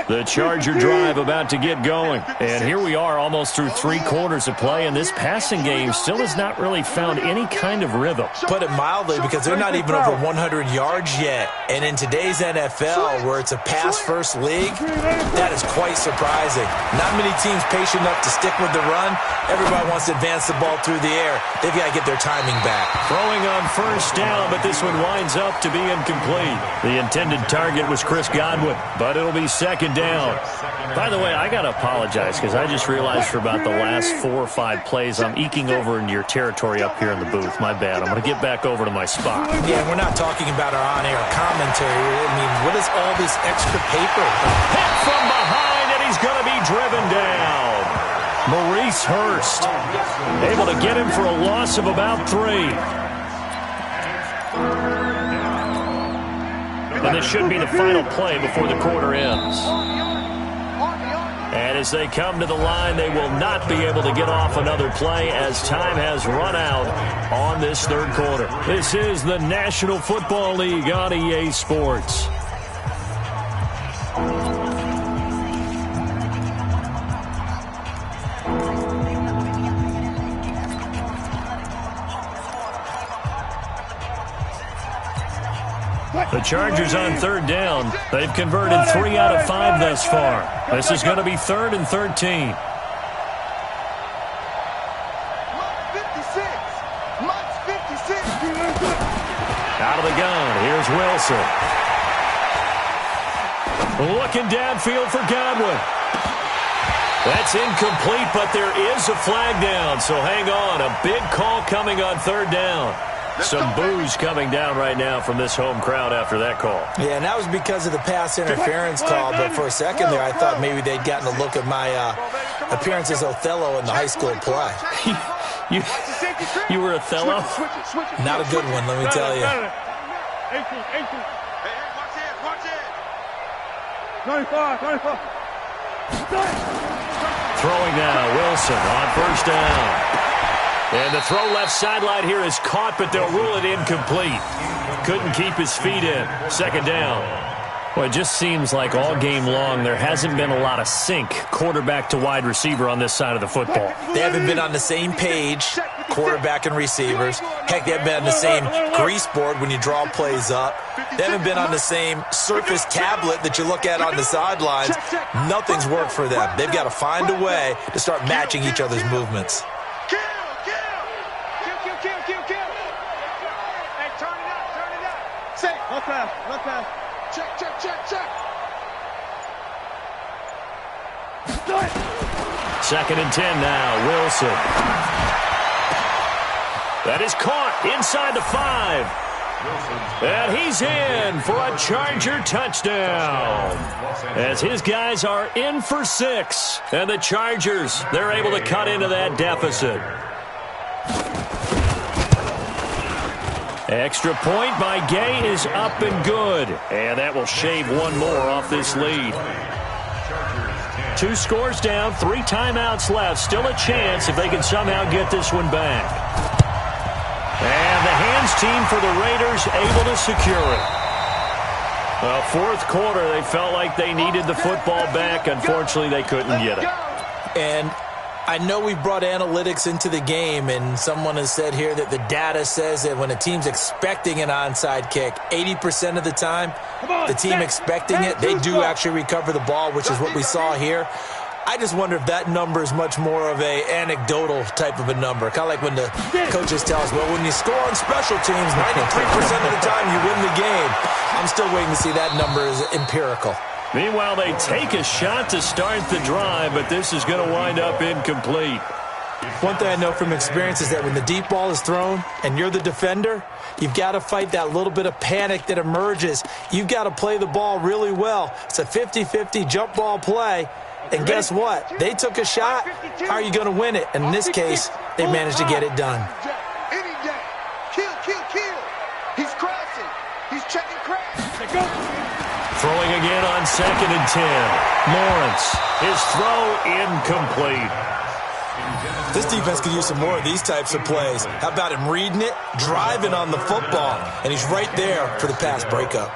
The Charger drive about to get going. And here we are almost through 3 quarters of play, and this passing game still has not really found any kind of rhythm. Put it mildly, because they're not even over 100 yards yet. And in today's NFL, where it's a pass-first league, that is quite surprising. Not many teams patient enough to stick with the run. Everybody wants to advance the ball through the air. They've got to get their timing back. Throwing on first down, but this one winds up to be incomplete. The intended target was Chris Godwin, but it'll be second down. By the way, I got to apologize because I just realized for about the last 4 or 5 plays I'm eking over into your territory up here in the booth. My bad. I'm going to get back over to my spot. Yeah, we're not talking about our on-air commentary. I mean, what is all this extra paper? Hit from behind, and he's going to be driven down. Maurice Hurst able to get him for a loss of about 3. And this should be the final play before the quarter ends. And as they come to the line, they will not be able to get off another play as time has run out on this third quarter. This is the National Football League on EA Sports. The Chargers on third down. They've converted 3 out of 5 thus far. This is going to be 3rd and 13. Out of the gun, here's Wilson. Looking downfield for Godwin. That's incomplete, but there is a flag down, so hang on. A big call coming on third down. Some boos coming down right now from this home crowd after that call. Yeah, and that was because of the pass interference call, but for a second there I thought maybe they'd gotten a look at my appearance as Othello in the high school play. You were Othello? Not a good one, let me tell you. 25. Throwing now, Wilson on first down. And the throw left sideline here is caught, but they'll rule it incomplete. Couldn't keep his feet in. Second down. Well, it just seems like all game long there hasn't been a lot of sync quarterback to wide receiver on this side of the football. They haven't been on the same page, quarterback and receivers. Heck, they haven't been on the same grease board when you draw plays up. They haven't been on the same Surface tablet that you look at on the sidelines. Nothing's worked for them. They've got to find a way to start matching each other's movements. Left pass. Check. 2nd and 10 now, Wilson. That is caught inside the 5. And he's in for a Charger touchdown. As his guys are in for 6. And the Chargers, they're able to cut into that deficit. Extra point by Gay is up and good. And that will shave one more off this lead. 2 scores down, 3 timeouts left. Still a chance if they can somehow get this one back. And the hands team for the Raiders able to secure it. Well, 4th quarter, they felt like they needed the football back. Unfortunately, they couldn't get it. And I know we brought analytics into the game, and someone has said here that the data says that when a team's expecting an onside kick, 80% of the time, the team expecting it, they do actually recover the ball, which is what we saw here. I just wonder if that number is much more of a anecdotal type of a number. Kind of like when the coaches tell us, well, when you score on special teams, 93% of the time you win the game. I'm still waiting to see that number is empirical. Meanwhile, they take a shot to start the drive, but this is going to wind up incomplete. One thing I know from experience is that when the deep ball is thrown and you're the defender, you've got to fight that little bit of panic that emerges. You've got to play the ball really well. It's a 50-50 jump ball play. And guess what? They took a shot. How are you going to win it? And in this case, they managed to get it done. Any day. Kill, kill, kill. He's crossing. He's checking crash. Throwing again on 2nd and 10. Lawrence, his throw incomplete. This defense could use some more of these types of plays. How about him reading it, driving on the football, and he's right there for the pass breakup.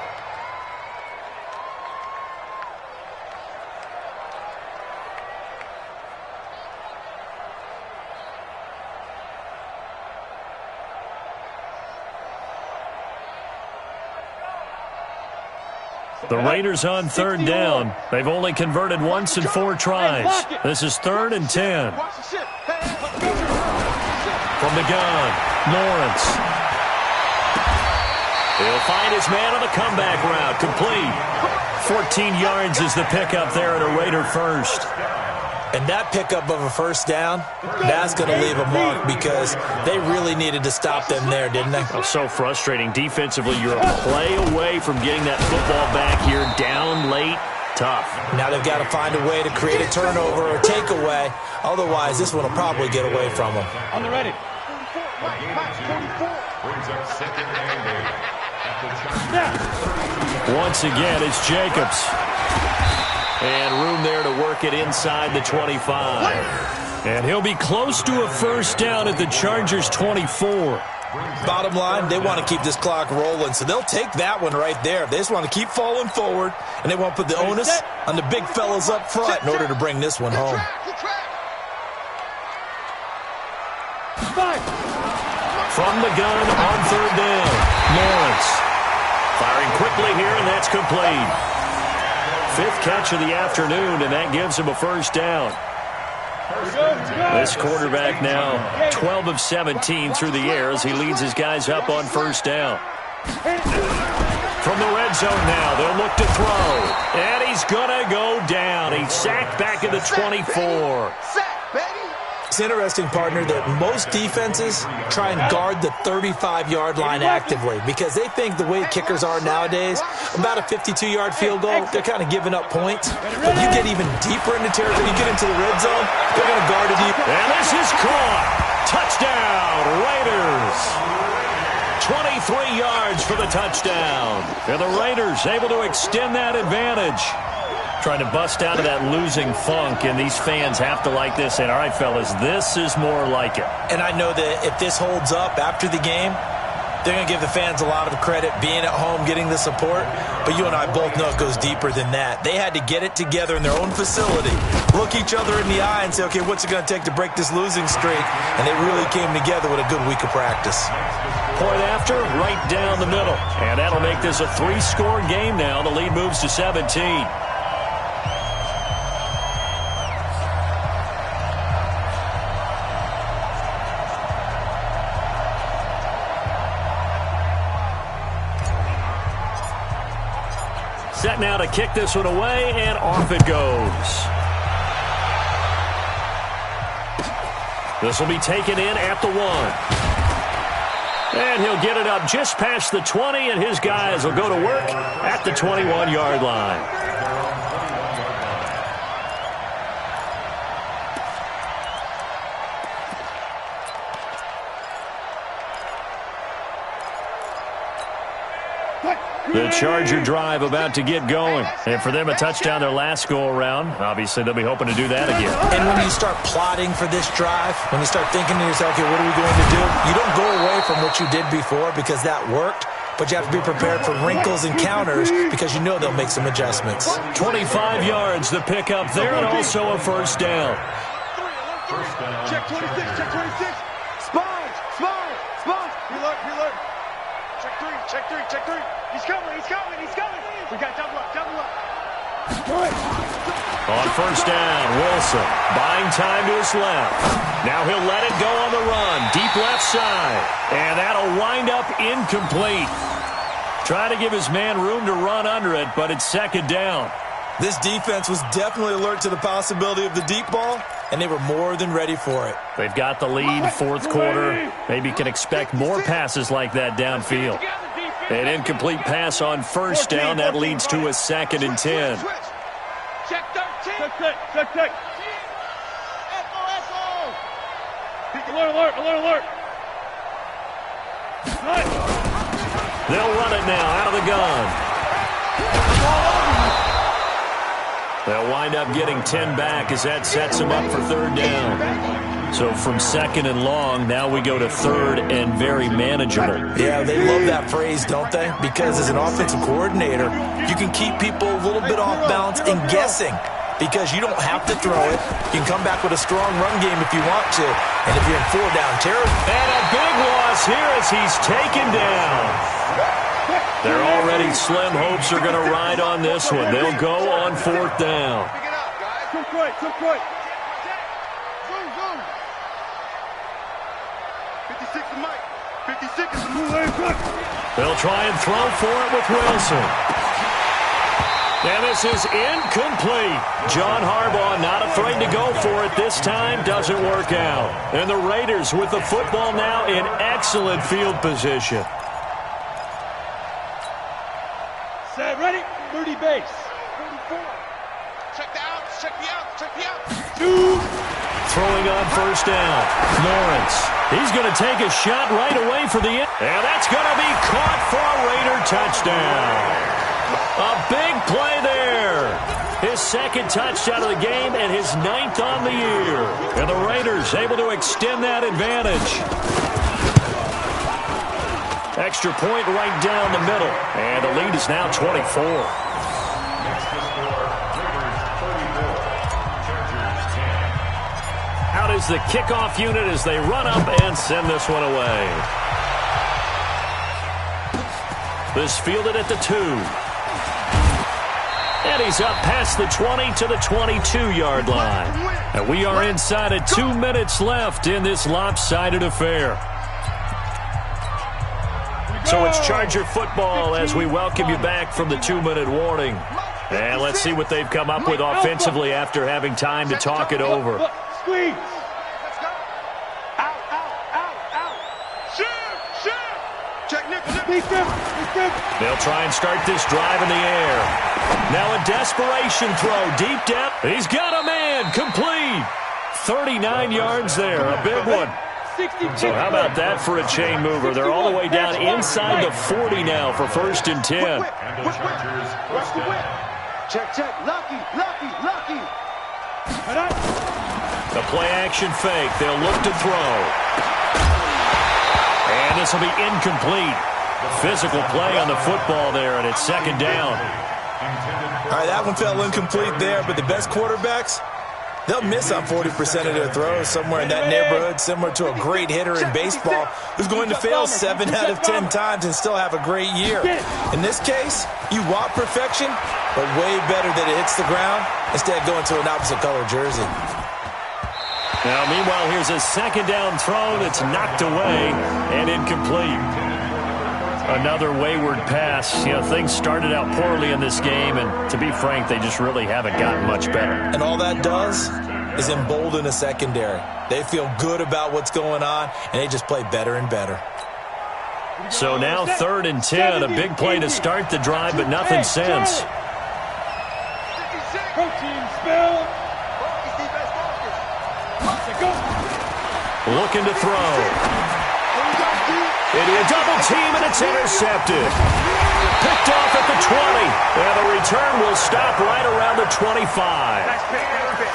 The Raiders on 3rd down. They've only converted once in 4 tries. This is 3rd and 10. From the gun, Lawrence. He'll find his man on the comeback route. Complete. 14 yards is the pickup there at a Raider first. And that pickup of a first down, that's going to leave a mark because they really needed to stop them there, didn't they? Oh, so frustrating. Defensively, you're a play away from getting that football back here down late. Tough. Now they've got to find a way to create a turnover or takeaway. Otherwise, this one will probably get away from them. On the ready. Brings up 2nd and 8 at the Once again, it's Jacobs. And room there to work it inside the 25. And he'll be close to a first down at the Chargers' 24. Bottom line, they want to keep this clock rolling, so they'll take that one right there. They just want to keep falling forward, and they want to put the onus on the big fellas up front in order to bring this one home. From the gun on 3rd down, Lawrence. Firing quickly here, and that's complete. 5th catch of the afternoon, and that gives him a first down. This quarterback now 12 of 17 through the air as he leads his guys up on first down. From the red zone now, they'll look to throw. And he's going to go down. He's sacked back at the 24. It's interesting, partner, that most defenses try and guard the 35-yard line actively because they think the way kickers are nowadays, about a 52-yard field goal, they're kind of giving up points. But you get even deeper into territory, you get into the red zone, they're going to guard it deep. And this is caught. Touchdown, Raiders. 23 yards for the touchdown. And the Raiders able to extend that advantage. Trying to bust out of that losing funk, and these fans have to like this. And all right, fellas, this is more like it. And I know that if this holds up after the game, they're going to give the fans a lot of credit being at home, getting the support. But you and I both know it goes deeper than that. They had to get it together in their own facility, look each other in the eye and say, okay, what's it going to take to break this losing streak? And they really came together with a good week of practice. Point after, right down the middle. And that'll make this a 3-score game now. The lead moves to 17. Set now to kick this one away, and off it goes. This will be taken in at the 1. And he'll get it up just past the 20, and his guys will go to work at the 21-yard line. The Charger drive about to get going. And for them, a touchdown their last go-around. Obviously, they'll be hoping to do that again. And when you start plotting for this drive, when you start thinking to yourself, okay, what are we going to do? You don't go away from what you did before because that worked, but you have to be prepared for wrinkles and counters because you know they'll make some adjustments. 25 yards, the pickup there, and also a first down. Check 26, check 26. Sponge, sponge, sponge. Reload, reload. Check 3, check 3, check 3. He's coming, he's coming, he's coming. We got double up, double up. Good. On first down, Wilson buying time to his left. Now he'll let it go on the run, deep left side. And that'll wind up incomplete. Trying to give his man room to run under it, but it's second down. This defense was definitely alert to the possibility of the deep ball, and they were more than ready for it. They've got the lead, fourth quarter. Maybe can expect more passes like that downfield. An incomplete pass on first down. That leads to a 2nd and 10. Check 13. Check. Alert. They'll run it now out of the gun. They'll wind up getting 10 back as that sets them up for third down. So from 2nd and long, now we go to 3rd and very manageable. Yeah, they love that phrase, don't they? Because as an offensive coordinator, you can keep people a little bit off balance and guessing because you don't have to throw it. You can come back with a strong run game if you want to. And if you're in 4-down territory. And a big loss here as he's taken down. Their already slim hopes are going to ride on this one. They'll go on 4th down. Zoom. 56 to Mike. 56 is the move. They'll try and throw for it with Wilson. And this is incomplete. John Harbaugh not afraid to go for it this time. Doesn't work out. And the Raiders with the football now in excellent field position. Set, ready, 30 base. 34. Check the out. Throwing on first down. Lawrence. He's going to take a shot right away for the end. And that's going to be caught for a Raider touchdown. A big play there. His 2nd touchdown of the game and his 9th on the year. And the Raiders able to extend that advantage. Extra point right down the middle. And the lead is now 24. Next to score, Raiders 34, Chargers 10. Out is the kickoff unit as they run up and send this one away. This fielded at the 2. And he's up past the 20 to the 22-yard line. And we are inside of 2 minutes left in this lopsided affair. So it's Charger football as we welcome you back from the 2-minute warning. And let's see what they've come up with offensively after having time to talk it over. Squeeze. Check Nick. They'll try and start this drive in the air. Now a desperation throw deep down. He's got a man. Complete. 39 yards there. A big one. So how about that for a chain mover? They're all the way down inside the 40 now for 1st and 10. And the Chargers first down. Check. Lucky. The play action fake. They'll look to throw. And this will be incomplete. Physical play on the football there, and it's 2nd down. All right, that one fell incomplete there, but the best quarterbacks, they'll miss on 40% of their throws somewhere in that neighborhood, similar to a great hitter in baseball who's going to fail 7 out of 10 times and still have a great year. In this case, you want perfection, but way better that it hits the ground instead of going to an opposite color jersey. Now, meanwhile, here's a 2nd down throw that's knocked away and incomplete. Another wayward pass. You know, things started out poorly in this game, and to be frank, they just really haven't gotten much better. And all that does is embolden a secondary. They feel good about what's going on, and they just play better and better. So now 3rd and 10, a big play to start the drive, but nothing since. Protein spill. Looking to throw. Into a double team, and it's intercepted. Picked off at the 20. And the return will stop right around the 25.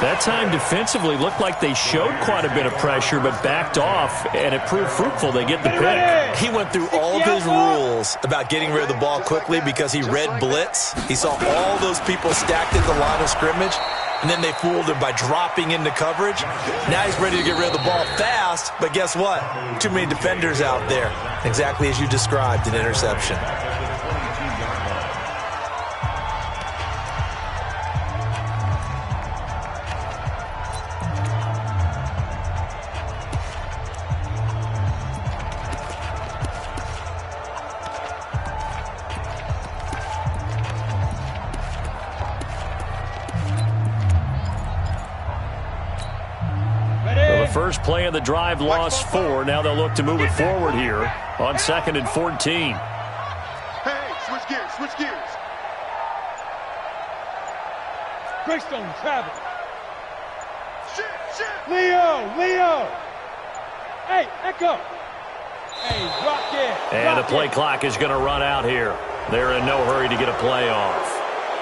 That time defensively looked like they showed quite a bit of pressure, but backed off, and it proved fruitful. They get the pick. He went through all of his rules about getting rid of the ball quickly because he read blitz. He saw all those people stacked at the line of scrimmage, and then they fooled him by dropping into coverage. Now he's ready to get rid of the ball fast, but guess what? Too many defenders out there. Exactly as you described, an interception. First play of the drive lost 4. Now they'll look to move it forward here on 2nd and 14. Hey, switch gears, switch gears. Greystone travel. Shit. Leo. Hey, Echo. Hey, drop it. And the play clock is going to run out here. They're in no hurry to get a play off.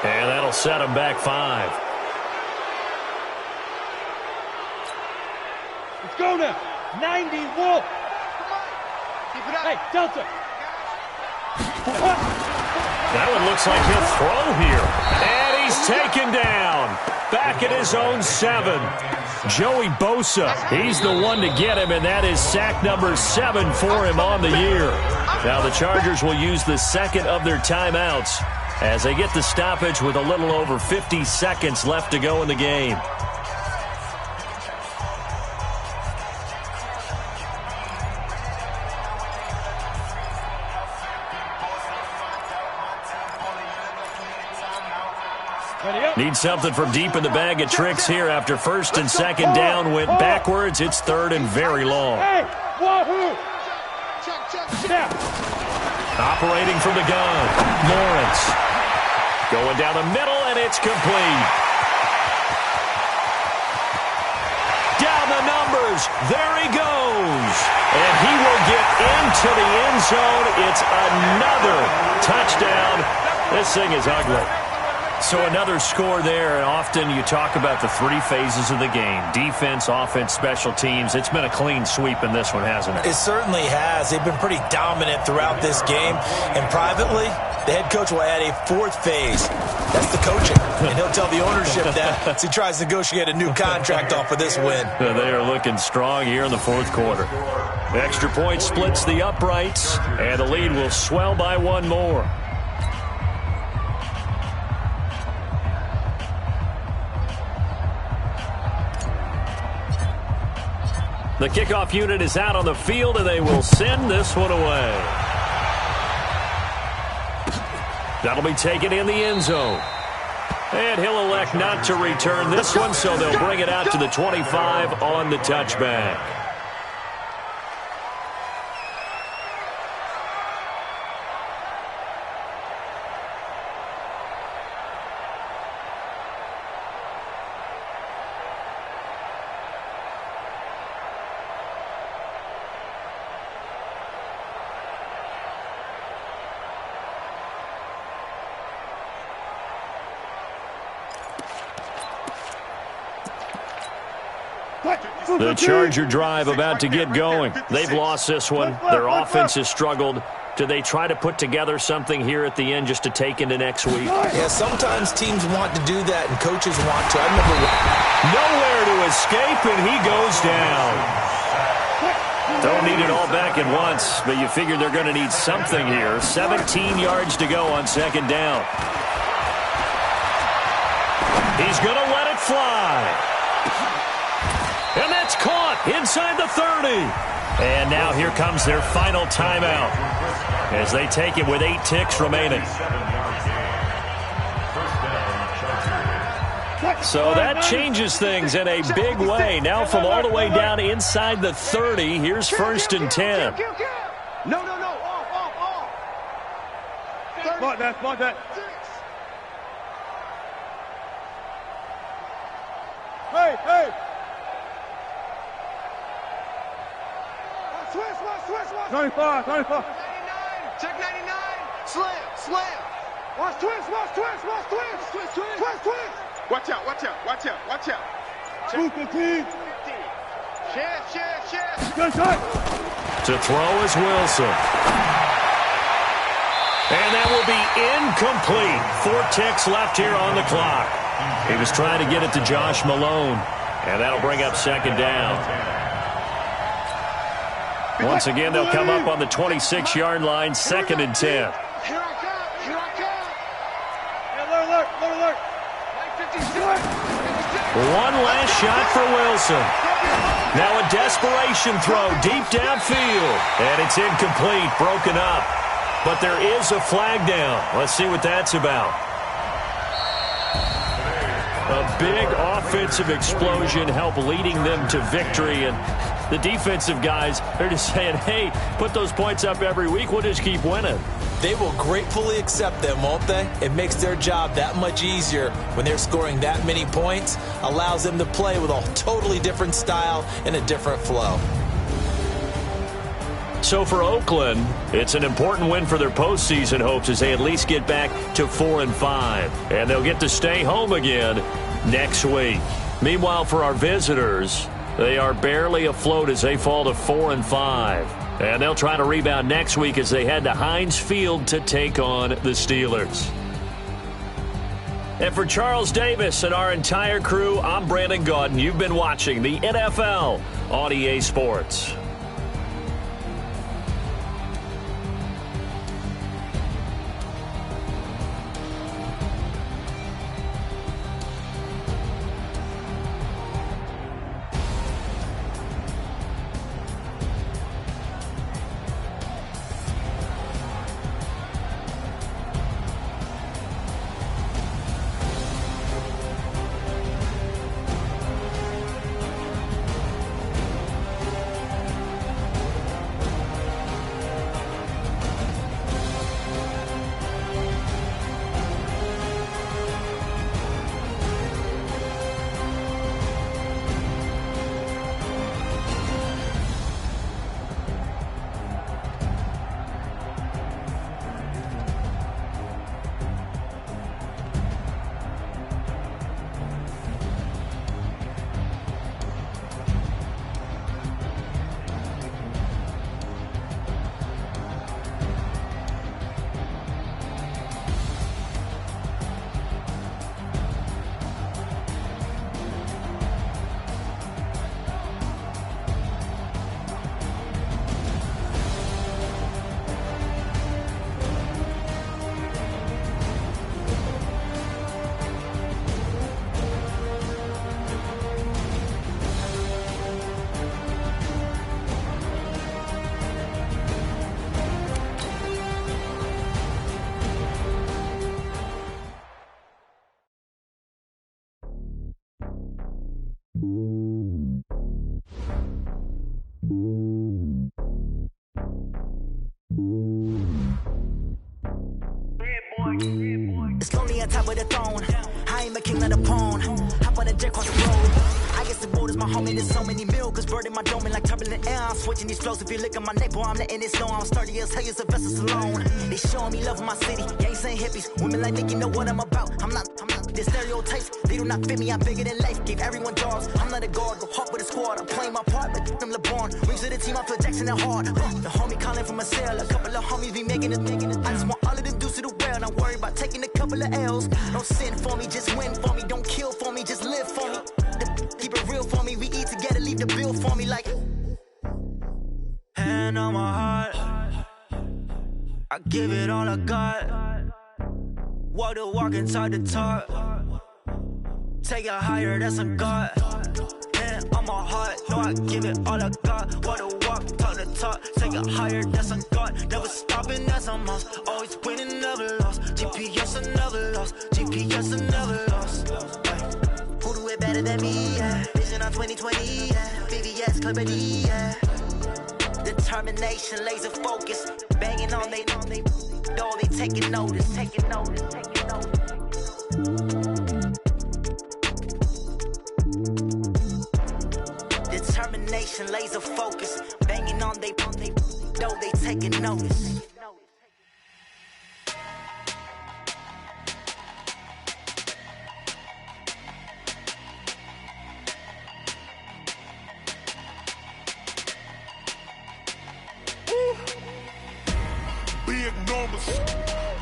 And that'll set them back 5. Let's go now. 90 Wolf. Keep it up. Hey, Delta. That one looks like he'll throw here. And he's taken down. Back at his own 7. Joey Bosa, he's the one to get him, and that is sack number 7 for him on the year. Now the Chargers will use the second of their timeouts as they get the stoppage with a little over 50 seconds left to go in the game. Need something from deep in the bag of tricks here after 1st and 2nd down went backwards. It's 3rd and very long. Hey, wahoo! Check. Operating from the gun, Lawrence. Going down the middle, and it's complete. Down the numbers. There he goes. And he will get into the end zone. It's another touchdown. This thing is ugly. So another score there, and often you talk about the 3 phases of the game. Defense, offense, special teams. It's been a clean sweep in this one, hasn't it? It certainly has. They've been pretty dominant throughout this game. And privately, the head coach will add a 4th phase. That's the coaching. And he'll tell the ownership that as he tries to negotiate a new contract off of this win. They are looking strong here in the 4th quarter. Extra point splits the uprights, and the lead will swell by 1 more. The kickoff unit is out on the field, and they will send this one away. That'll be taken in the end zone. And he'll elect not to return this one, so they'll bring it out to the 25 on the touchback. The Charger drive about to get going. They've lost this one. Their offense has struggled. Do they try to put together something here at the end just to take into next week? Yeah, sometimes teams want to do that and coaches want to. I remember nowhere to escape, and he goes down. Don't need it all back at once, but you figure they're going to need something here. 17 yards to go on 2nd down. He's going to let it fly. And that's caught inside the 30. And now here comes their final timeout as they take it with 8 ticks remaining. So that changes things in a big way. Now from all the way down inside the 30, here's 1st and 10. No. Off. Spot that. Hey. Switch. 25. 99. Check 99. Slam. Watch twist. Watch out. Check 15. Share. To throw is Wilson. And that will be incomplete. 4 ticks left here on the clock. He was trying to get it to Josh Malone. And that'll bring up 2nd down. Once again, they'll come up on the 26-yard line, 2nd and 10. Here I come. Alert. One last shot for Wilson. Now a desperation throw deep downfield. And it's incomplete, broken up. But there is a flag down. Let's see what that's about. A big offensive explosion helped leading them to victory, and the defensive guys are just saying, hey, put those points up every week, we'll just keep winning. They will gratefully accept them, won't they? It makes their job that much easier when they're scoring that many points, allows them to play with a totally different style and a different flow. So for Oakland, it's an important win for their postseason hopes as they at least get back to 4-5. And they'll get to stay home again next week. Meanwhile, for our visitors, they are barely afloat as they fall to 4-5. And they'll try to rebound next week as they head to Heinz Field to take on the Steelers. And for Charles Davis and our entire crew, I'm Brandon Gaudin. You've been watching the NFL on EA Sports. It's lonely on top of the throne. I ain't a king of the pawn. Hop on the jet across the road. I guess the board is my homie. There's so many mil, cause bird in my dome like turbulent air. I'm switching these flows. If you look at my neck, boy, I'm letting it snow. I'm sturdy as hell, as a vessel alone. They showing me love in my city. Gangs ain't hippies. Women like Nicky know what I'm about. I'm not the stereotypes. They do not fit me. I'm bigger than life. Gave everyone jobs. I'm not a guard. Go hawk with a squad. I'm playing my part, but I'm LeBron. Rings to the team. I feel Jackson and hard. The homie calling from a cell. A couple of homies be making it. I just want all of them dudes to the well. Not worry about taking a couple of L's. Don't sin for me, just win for me. Don't kill for me, just live for me. Keep it real for me. We eat together, leave the bill for me like. Hand on my heart, I give it all I got. Walk the walk inside the talk. Take it higher, that's a God. Hand on my heart, no, I give it all I got. Walk the walk, talk the talk. Take it higher, that's a God. Never stopping, that's a must. Always winning, never lost. GPS, I never lost. GPS, I never lost. Who do it better than me? Yeah. Vision on 2020. Yeah. VVS, Clarity. Yeah. Determination, laser focus. Banging on they door, they taking notice. Taking notice. Taking notice. Determination, laser focus. Banging on they door, they taking notice.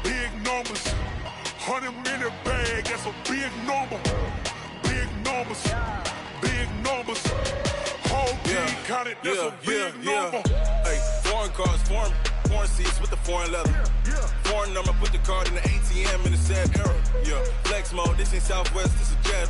Big numbers, 100-minute bag, that's a big number. Big numbers, whole team counted, that's a big number. Hey, foreign cars, foreign seats with the foreign leather. Foreign number, put the card in the ATM in the sad era. Yeah, flex mode, this ain't Southwest, this is Jet.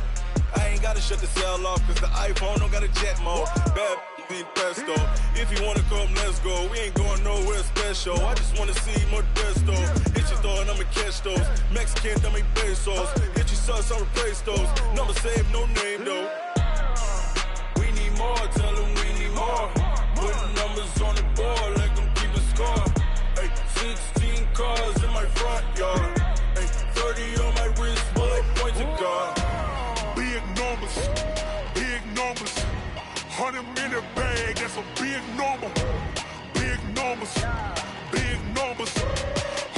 I ain't gotta shut the cell off, cause the iPhone don't got a jet mode. Bad Pesto. If you wanna come, let's go. We ain't going nowhere special. I just wanna see Modesto. Hit your thought, I'ma catch those. Mexican, dame pesos. Hit your sus, I'll replace those. Number saved, no name though. We need more, tell them we need more. Putting numbers on the board, let them keep a score. Ay, 16 cars in my front yard. Ay, 30 on my wrist, bullet point to God. Big numbers, big numbers. 100 in the bag, that's a big number. Big numbers, big numbers.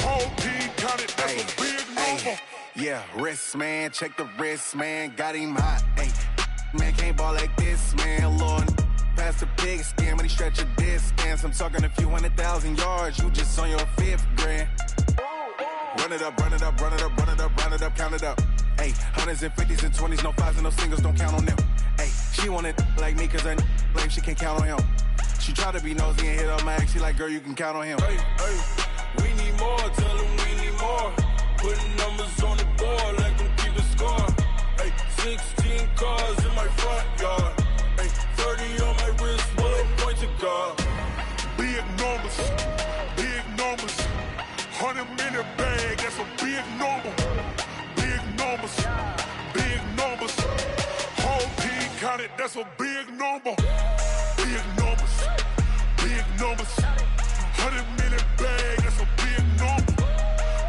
Whole team counted, that's a big number. Yeah, wrist man, check the wrist man, got him hot. Ay, man can't ball like this, man. Lord, past the big skin, when he stretch a distance. I'm talking a few 100,000 yards, you just on your 5th grand. Run it up, run it up, run it up, run it up, run it up, count it up. Ay, 100s and 50s and 20s, no 5s and no singles, don't count on them. Ay, she want it like me, cause her lame, she can't count on him. She try to be nosy and hit up my ex, she like, girl, you can count on him. Hey, hey, we need more, tell them we need more. Putting numbers on the board, let them keep a score. Hey, 16 cars in my front yard. Hey, 30 on my wrist, bullet point to God. Big numbers, big numbers. 100 in the bag, that's a big number. Big numbers, big numbers. Whole team counted, that's a big number. Big numbers, big numbers. 100 in the bag, that's a big number.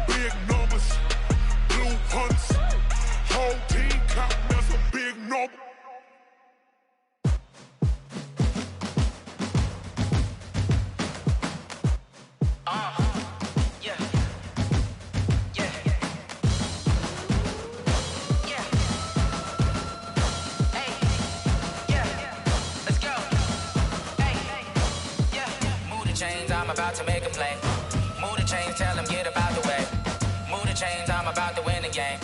Big numbers, blue hunts. Whole team counting, that's a big number. I'm about to make a play. Move the chains, tell them get up out the way. Move the chains, I'm about to win the game.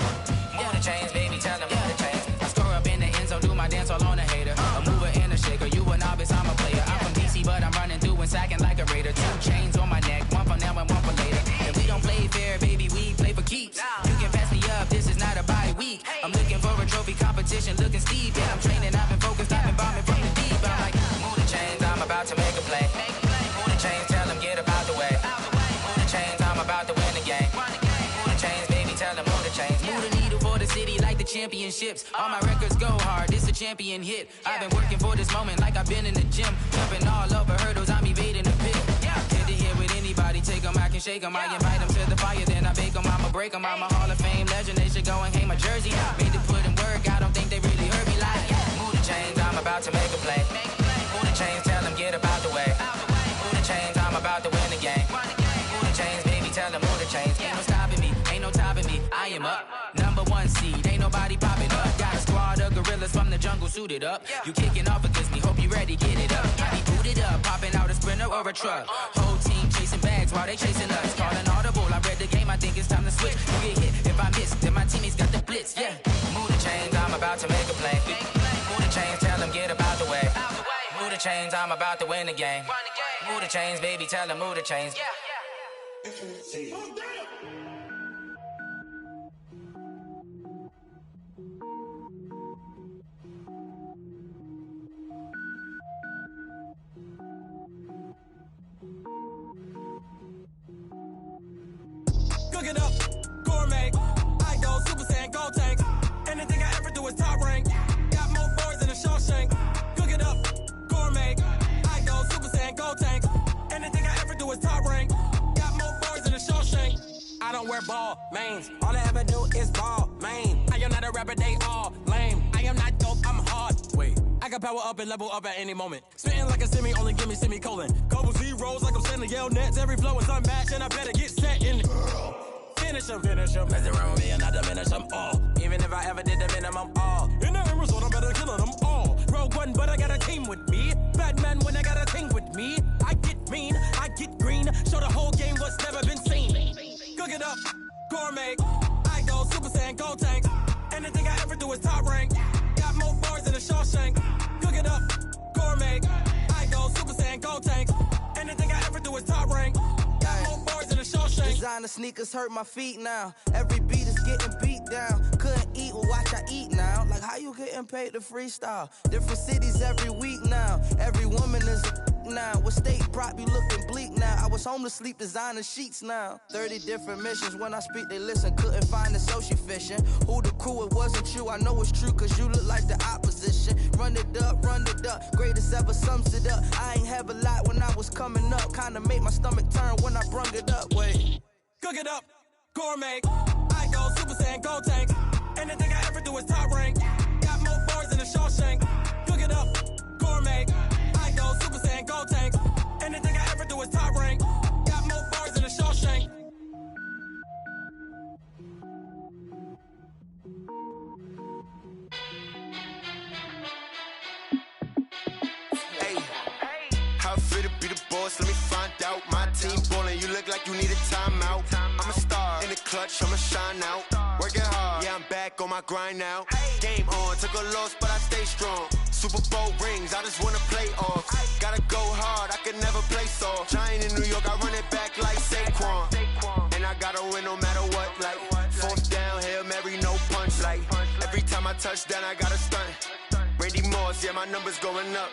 Move the chains, baby, tell them move the chains. I score up in the end zone, do my dance all on a hater. A mover and a shaker, you a novice, I'm a player. I'm from DC, but I'm running through and sacking like a raider. 2 chains on my neck, one for now and one for later. And we don't play fair, baby, we play for keeps. You can pass me up, this is not a bye week. I'm looking for a trophy competition, looking steep. Yeah, I'm training, I've been focused, I've been bombing from the deep. I'm like, move the chains, I'm about to make a play. Move the chains, tell them get up out the way. Move the chains, I'm about to win the game. Move the chains, baby, tell them move the chains. Move the needle for the city like the championships. All my records go hard, this a champion hit. I've been working for this moment like I've been in the gym. Jumping all over hurdles, I'm evading the pit. Get to here with anybody, take them, I can shake them. I invite them to the fire, then I bake them, I'ma break them. I'm a Hall of Fame legend, they should go and hang my jersey. Made to put in work, I don't think they really heard me like. Move the chains, I'm about to make a play. Move the chains, tell them get up out the way. Move the chains, I'm about to win the game. Move the chains, baby, tell them move the chains. Ain't no stopping me, ain't no topping me. I am up, #1 seed, ain't nobody popping up. Got a squad of gorillas from the jungle suited up. You kicking off against me, hope you ready, get it up. I be booted up, popping out a Sprinter or a truck. Whole team chasing bags while they chasing us. Calling audible, I read the game, I think it's time to switch. You get hit, if I miss, then my teammates got the blitz, yeah. Move the chains, I'm about to make a play. Move the chains, tell them get up out the way. Move the chains, I'm about to win the game. Move the chains, baby, tell them move the chains. Cook it up, gourmet. I go Super Saiyan, go tank. Anything I ever do is top rank. Got more boys than a Shawshank. Cook it up, gourmet. I go Super Saiyan, go tank. Anything I ever do is top rank. Got more boys than a Shawshank. I don't wear ball mains. All I ever do is ball main. I am not a rapper, they all lame. I am not dope, I'm hard. Wait, I can power up and level up at any moment. Spitting like a semi, only give me semicolon. Couple zeros like I'm sending yell nets. Every flow is unmatched and I better get set in it. Finish them. Mess around with me and I diminish them all. Even if I ever did the minimum all. In the end result, I'm better killing them all. Rogue One, but I got a team with me. Batman when I got a team with me. I get mean, I get green. Show the whole game what's never been seen. Cook it up, gourmet. I go Super Saiyan, go tank. Anything I ever do is top rank. Got more bars than a Shawshank. Cook it up, gourmet. I go Super Saiyan, go tank. Anything I ever do is top rank. Got more bars than a Shawshank. Designer sneakers hurt my feet now. Every beat is getting beat down. Couldn't eat, well, watch I eat now. Like, how you getting paid to freestyle? Different cities every week now. Every woman is a now. With state prop, you looking bleak now. I was home to sleep, designing sheets now. 30 different missions. When I speak, they listen. Couldn't find the social fishing. Who the crew, it wasn't you. I know it's true, cause you look like the opposition. Run it up, greatest ever sums it up. I ain't have a lot when I was coming up. Kinda made my stomach turn when I brung it up. Wait. Cook it up, gourmet. I go Super Saiyan, go tank. Anything I ever do is top rank. Got more bars than a Shawshank. Cook it up, gourmet. I go Super Saiyan, go tank. Anything I ever do is top rank. Got more bars than a Shawshank. How fit to be the boss? Let me find out. My team ballin', you look like you need a timeout. I'm a star in the clutch, I'ma shine out. Working hard, yeah, I'm back on my grind now. Game on, took a loss, but I stay strong. Super Bowl rings, I just wanna play off. Gotta go hard, I can never play soft. Giant in New York, I run it back like Saquon. And I gotta win no matter what, like fourth down, Hail Mary, no punch. Like every time I touch down, I gotta stunt. Randy Moss, yeah, my numbers going up.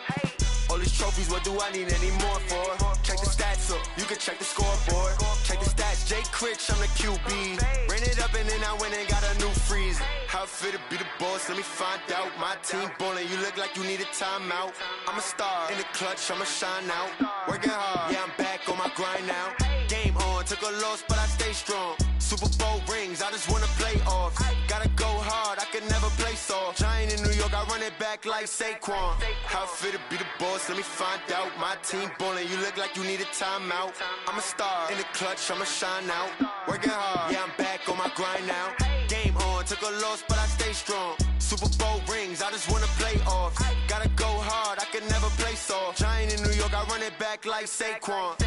All these trophies, what do I need any more for? Check the stats up, you can check the scoreboard. Check the stats, JAYCya260's, I'm the QB. Ran it up and then I went and got a new freeze. How fit to be the boss, let me find out. My team ballin', you look like you need a timeout. I'm a star in the clutch, I'ma shine out. Working hard, yeah, I'm back on my grind now. Game on, took a loss, but I stay strong. Super Bowl rings, I just wanna play off. Gotta go hard, I can never play soft. Giant in New York, I run it back like Saquon. How fit to be the boss, let me find out. My team ballin', you look like you need a timeout. I'm a star in the clutch, I'ma shine out. Working hard, yeah, I'm back on my grind now. Game on, took a loss, but I stay strong. Super Bowl rings, I just wanna play off. Gotta go hard, I can never play soft. Giant in New York, I run it back like Saquon.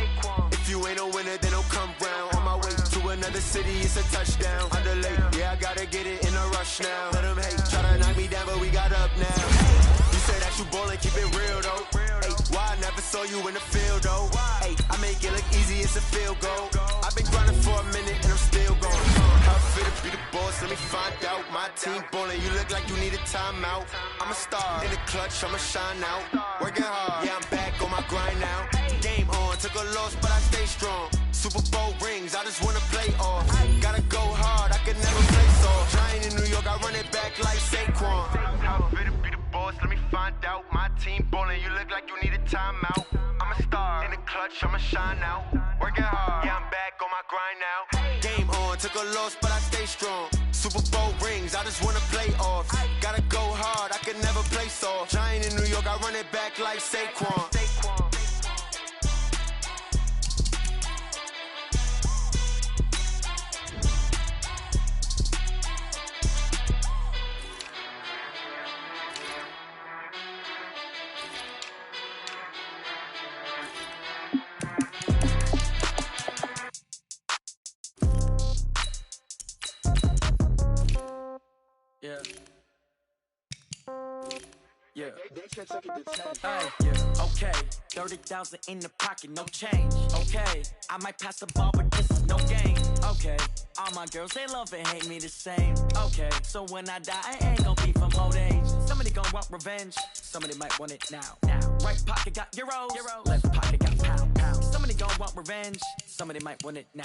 If you ain't a winner, then don't come round. On my way to another city, it's a touchdown. Underlay, yeah, I gotta get it in a rush now. Let them hate, try to knock me down, but we got up now. You say that you ballin', keep it real though. Hey, why I never saw you in the field though? Hey, I make it look easy, it's a field goal. I've been grinding for a minute and I'm still going. How fit to be the boss, let me find out. My team ballin', you look like you need a timeout. I'm a star in the clutch, I'ma shine out. Working hard, yeah, I'm back on my grind now. Game on, took a loss, but I stay strong. Super Bowl rings, I just wanna play off. Gotta go hard, I can never play soft. Giant in New York, I run it back like Saquon. How fit to be the boss, let me find out. My team ballin', you look like you need a timeout. I'm a star in the clutch, I'ma shine out. Working hard, yeah, I'm back on my grind now. Game on, took a loss, but I stay strong. Super Bowl rings, I just wanna play off. Gotta go hard, I can never play soft. Giant in New York, I run it back like Saquon. Yeah. Yeah. Yeah. Okay. 30,000 in the pocket, no change. Okay. I might pass the ball, but this is no game. Okay. All my girls, they love and hate me the same. Okay. So when I die, I ain't gonna be from old age. Somebody gonna want revenge. Somebody might want it now. Right pocket got euros. Left pocket got pounds. Somebody gonna want revenge. Somebody might want it now.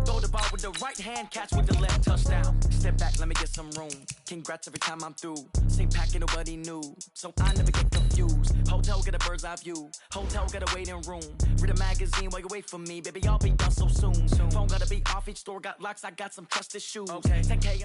Throw the ball with the right hand, catch with the left, touchdown. Step back, let me get some room. Congrats every time I'm through. Same packet, nobody knew. So I never get confused. Hotel get a bird's eye view. Hotel get a waiting room. Read a magazine while you wait for me. Baby, I'll be done so soon. Phone gotta be off, each store got locks. I got some trusted shoes. Okay. 10K